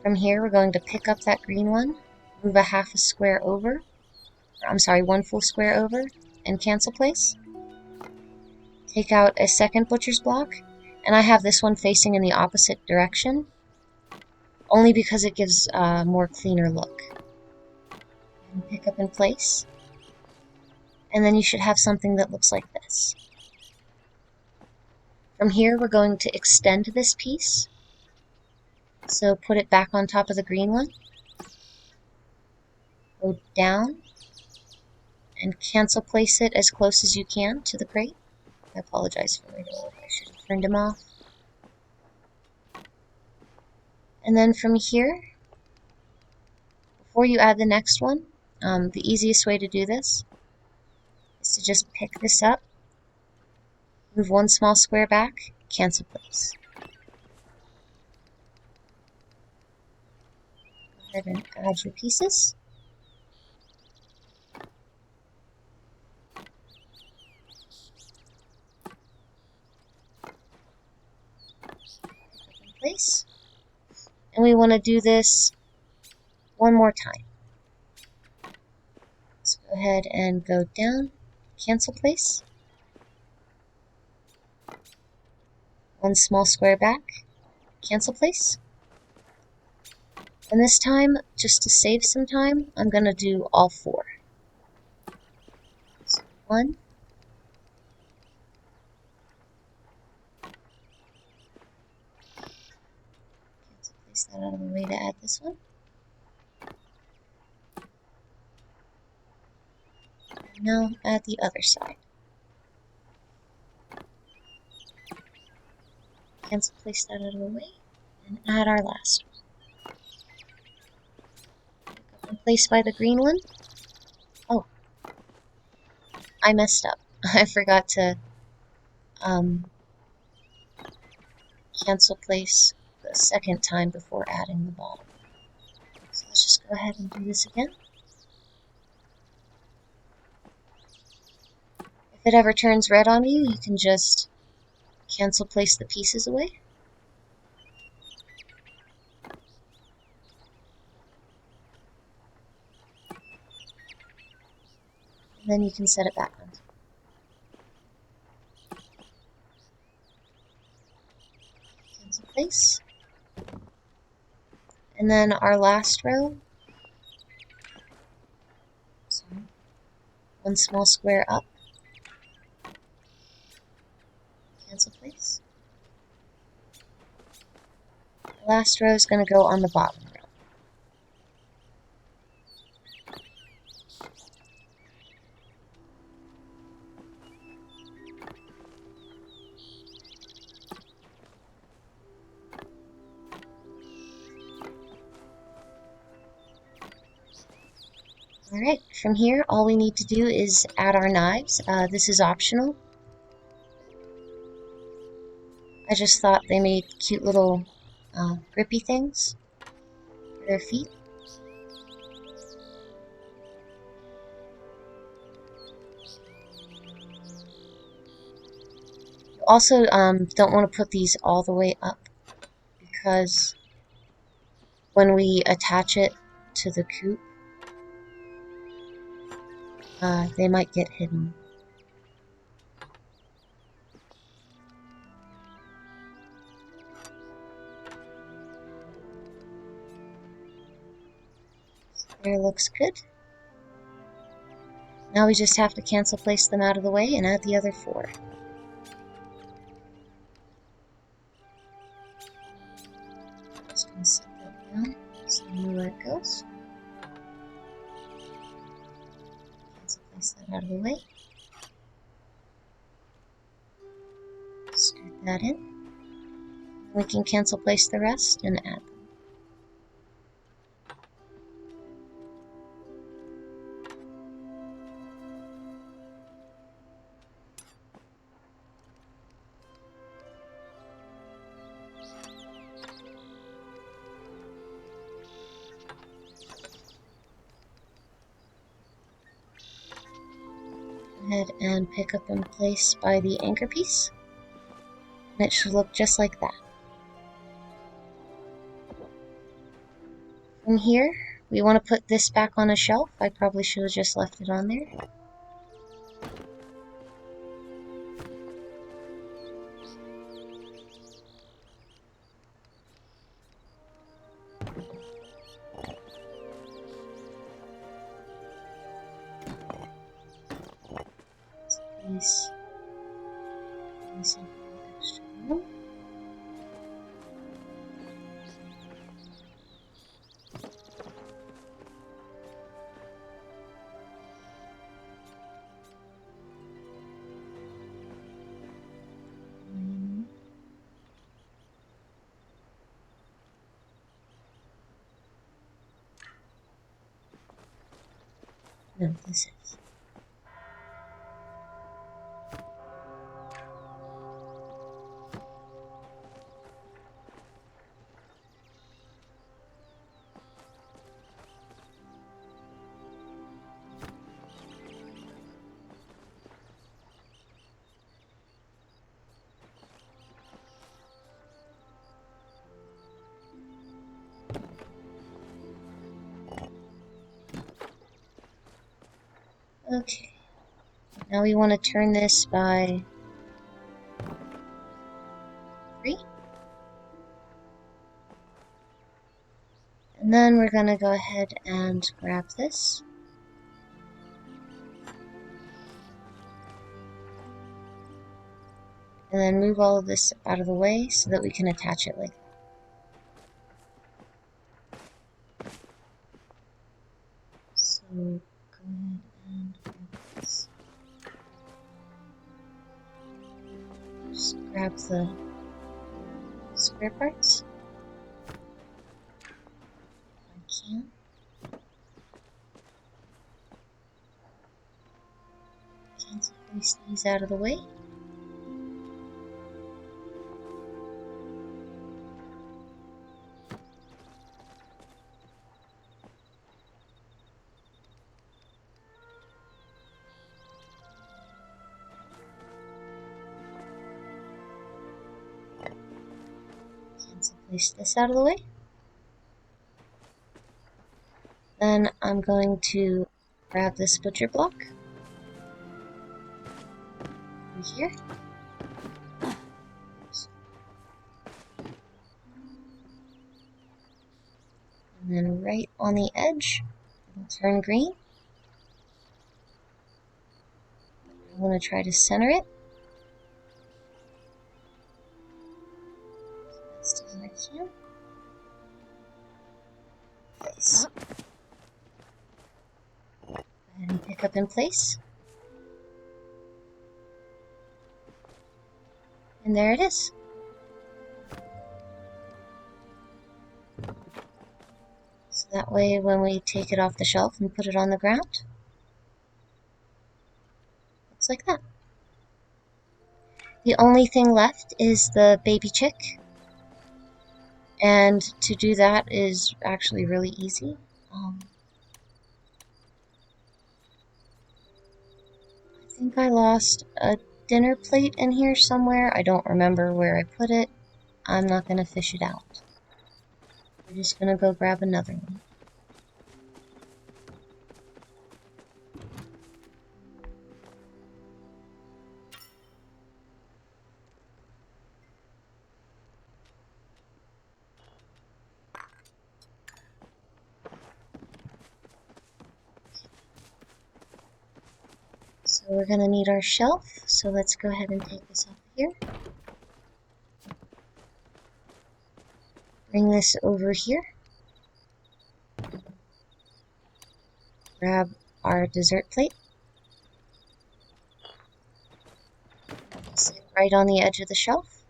S1: From here, we're going to pick up that green one, move a half a square over, one full square over, and cancel place. Take out a second butcher's block, and I have this one facing in the opposite direction, only because it gives a more cleaner look. And pick up in place, and then you should have something that looks like this. From here, we're going to extend this piece. So put it back on top of the green one. Go down and cancel place it as close as you can to the crate. I apologize for it. I should have turned him off. And then from here, before you add the next one, the easiest way to do this is to just pick this up, move one small square back, cancel place. Go ahead and add your pieces. In place. And we want to do this one more time. So go ahead and go down, cancel place. One small square back, cancel place. And this time, just to save some time, I'm going to do all 4. So 1, cancel place that out of the way to add this one. And now add the other side. cancel place that out of the way and add our last one. Pick up and place by the green one. Oh, I messed up. I forgot to cancel place the second time before adding the ball. So let's just go ahead and do this again. If it ever turns red on you, you can just cancel place the pieces away. And then you can set it back on. Cancel place. And then our last row, so one small square up, cancel place. The last row is going to go on the bottom row. Alright, from here all we need to do is add our knives. This is optional. I just thought they made cute little grippy things for their feet. You also don't want to put these all the way up because when we attach it to the coop, they might get hidden. So there, looks good. Now we just have to cancel place them out of the way and add the other 4. Just gonna set that down so we know where it goes. Place that out of the way. Scoot that in. We can cancel place the rest and add them. Ahead and pick up and place by the anchor piece, and it should look just like that. From here, we want to put this back on a shelf. I probably should have just left it on there. Place some extra room. No, this is. Okay, now we want to turn this by 3. And then we're going to go ahead and grab this. And then move all of this out of the way so that we can attach it like that. So go ahead and grab this. Just grab the other parts. I can. Cancel place these out of the way. Place this out of the way. Then I'm going to grab this butcher block over here. And then right on the edge, it'll turn green. I want to try to center it as best as I can. Place. Go ahead and pick up in place. And there it is. So that way when we take it off the shelf and put it on the ground, looks like that. The only thing left is the baby chick. And to do that is actually really easy. I think I lost a dinner plate in here somewhere. I don't remember where I put it. I'm not going to fish it out. We're just going to go grab another one. So we're going to need our shelf, so let's go ahead and take this off here. Bring this over here. Grab our dessert plate. Sit right on the edge of the shelf.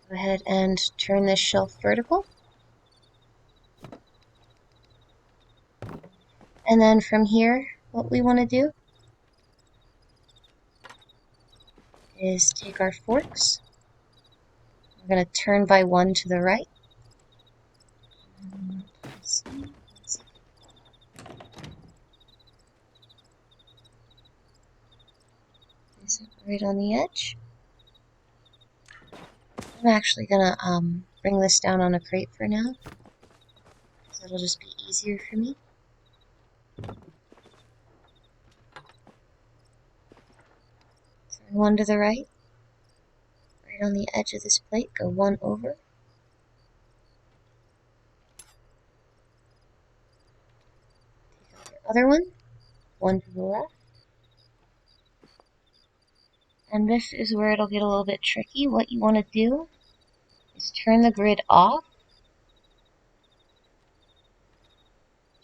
S1: Go ahead and turn this shelf vertical. And then from here, what we want to do is take our forks. We're going to turn by one to the right. Place it right on the edge. I'm actually going to bring this down on a crate for now, so it'll just be easier for me. Turn one to the right. Right on the edge of this plate, go one over. Take out your other one to the left. And this is where it'll get a little bit tricky. What you want to do is turn the grid off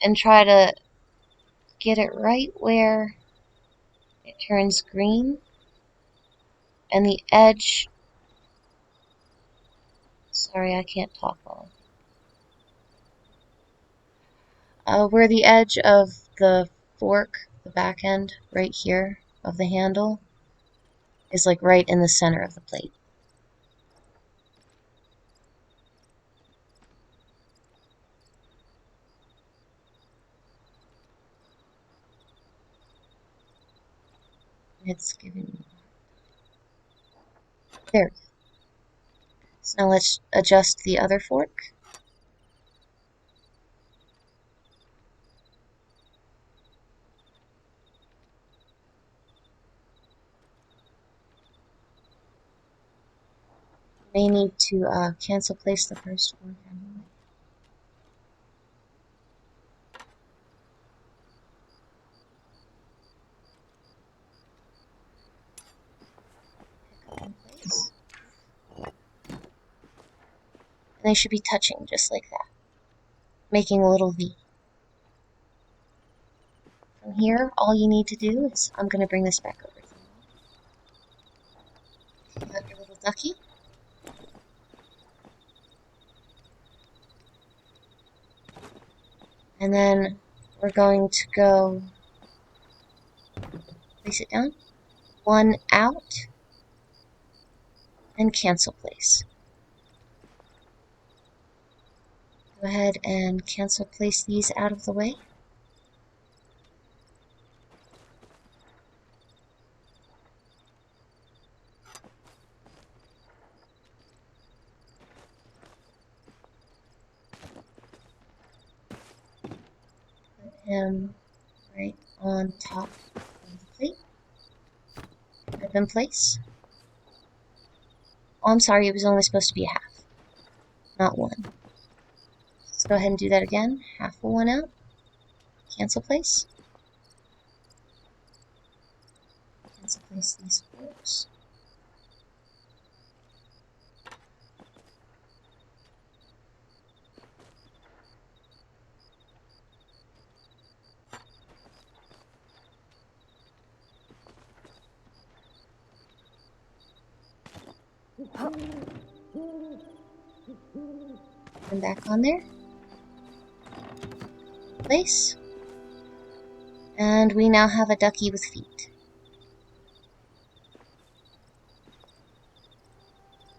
S1: and try to get it right where it turns green and the edge, sorry I can't talk well, where the edge of the fork, the back end right here of the handle, is like right in the center of the plate. It's giving me, there we go. So now let's adjust the other fork. May need to cancel place the first fork anyway. Pick up in place. And they should be touching just like that, making a little V. From here, all you need to do is, I'm going to bring this back over to you. ducky. And then we're going to go place it down. One out. And cancel place. Go ahead and cancel place these out of the way. Put him right on top of the plate. Put him in place. Oh, I'm sorry, it was only supposed to be a half, not one. Let's go ahead and do that again. Half of one out. Cancel place. Cancel place these forks. And back on there. Place. And we now have a ducky with feet.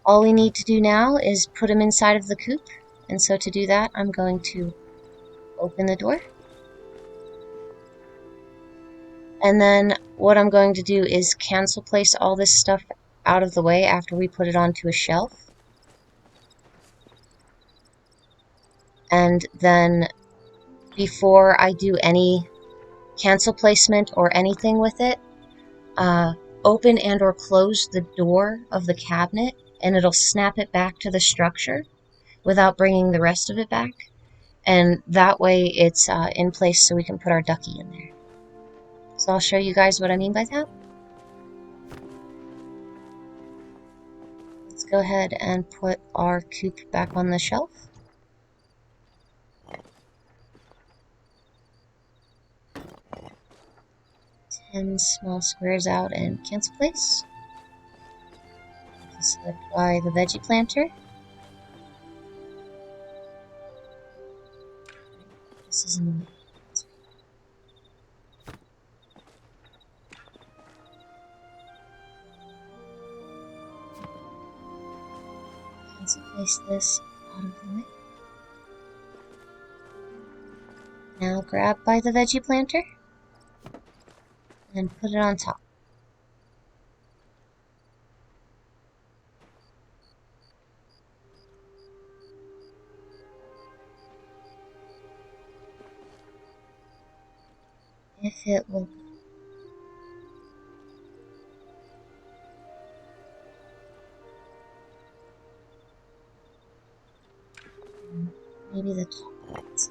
S1: All we need to do now is put him inside of the coop. And so to do that, I'm going to open the door. And then what I'm going to do is cancel place all this stuff out of the way after we put it onto a shelf. And then before I do any cancel placement or anything with it, open and or close the door of the cabinet and it'll snap it back to the structure without bringing the rest of it back. And that way it's in place so we can put our ducky in there. So I'll show you guys what I mean by that. Let's go ahead and put our coop back on the shelf. Ten small squares out and cancel place. Select by the veggie planter. This is in the way. Cancel place this out of the way. Now grab by the veggie planter and put it on top. If it will go. Maybe the top of it.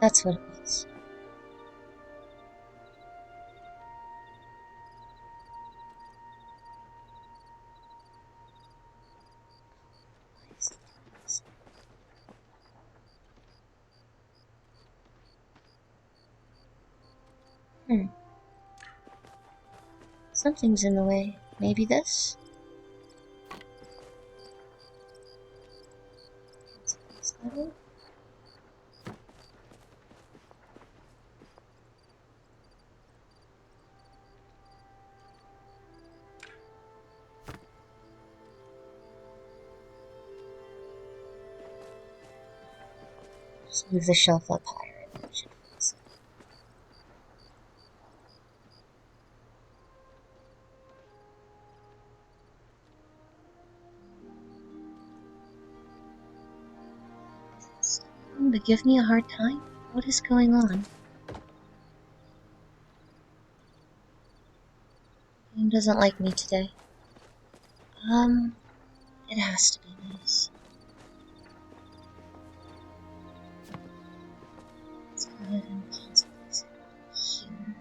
S1: That's what it was. Something's in the way. Maybe this? Just move the shelf up higher. To give me a hard time? What is going on? Game doesn't like me today. It has to be nice. Let's go ahead and cancel this here.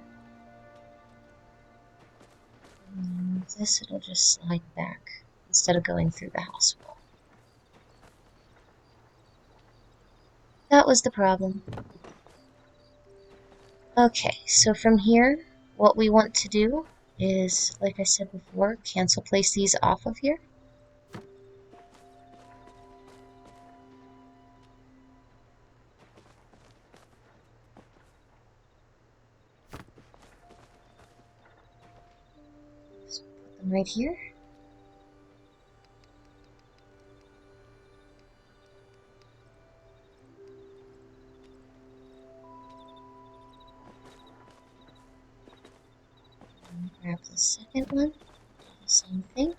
S1: And this, it'll just slide back instead of going through the house wall. That was the problem. Okay, so from here, what we want to do is, like I said before, cancel place these off of here. So put them right here. Grab the second one, do the same thing.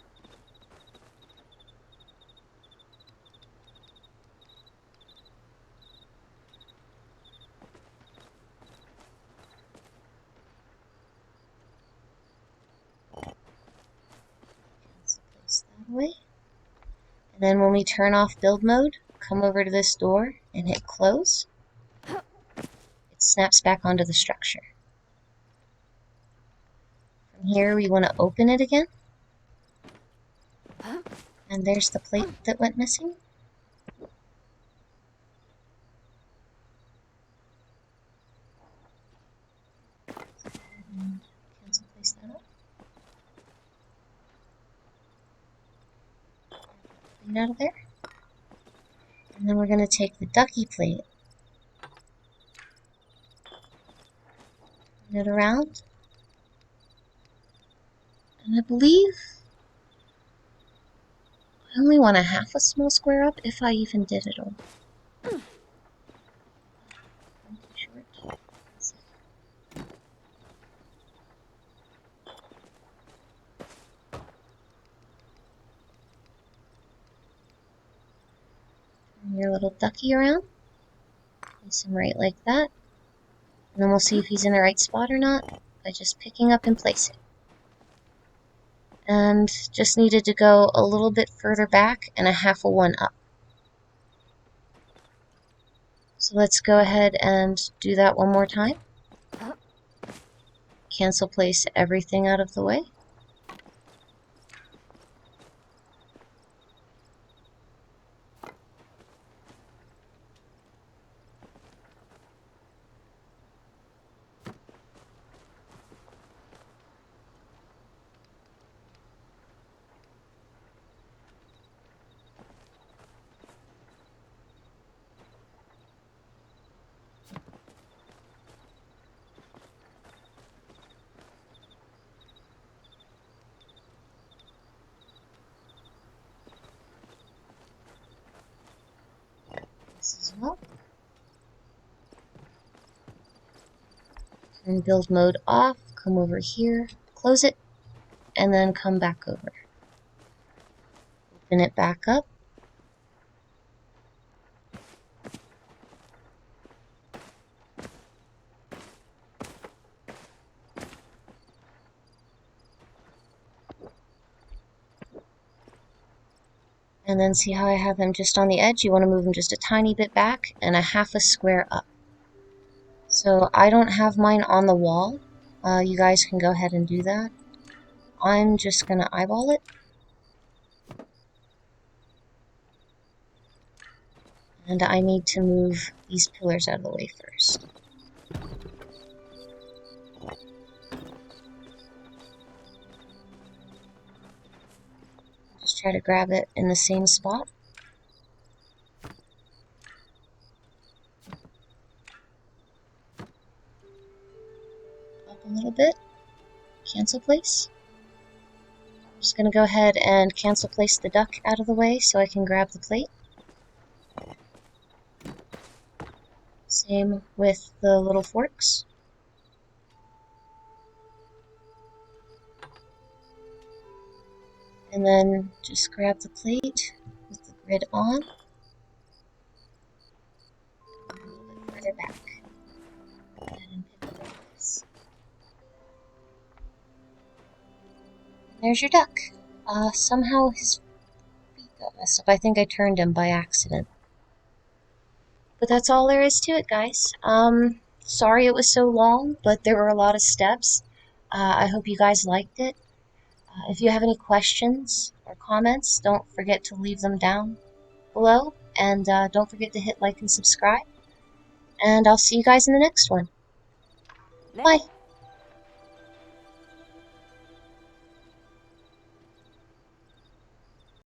S1: Cancel place that away. And then when we turn off build mode, come over to this door and hit close. It snaps back onto the structure. From here, we want to open it again. And there's the plate that went missing. And cancel place that up. Clean out of there. And then we're going to take the ducky plate, turn it around, and I believe I only want a half a small square up, if I even did it all. Turn your little ducky around, place him right like that, and then we'll see if he's in the right spot or not by just picking up and placing. And just needed to go a little bit further back and a half a one up. So let's go ahead and do that one more time. Cancel place everything out of the way. As well. Turn build mode off, come over here, close it, and then come back over. Open it back up. And then see how I have them just on the edge? You want to move them just a tiny bit back and a half a square up. So I don't have mine on the wall. You guys can go ahead and do that. I'm just going to eyeball it. And I need to move these pillars out of the way first. Just try to grab it in the same spot. Up a little bit. Cancel place. I'm just going to go ahead and cancel place the duck out of the way so I can grab the plate. Same with the little forks. And then just grab the plate with the grid on. A little bit further back. Go ahead and pick up like this. And there's your duck. Somehow his feet got messed up. I think I turned him by accident. But that's all there is to it, guys. Sorry it was so long, but there were a lot of steps. I hope you guys liked it. If you have any questions or comments, don't forget to leave them down below. And don't forget to hit like and subscribe. And I'll see you guys in the next one. Bye.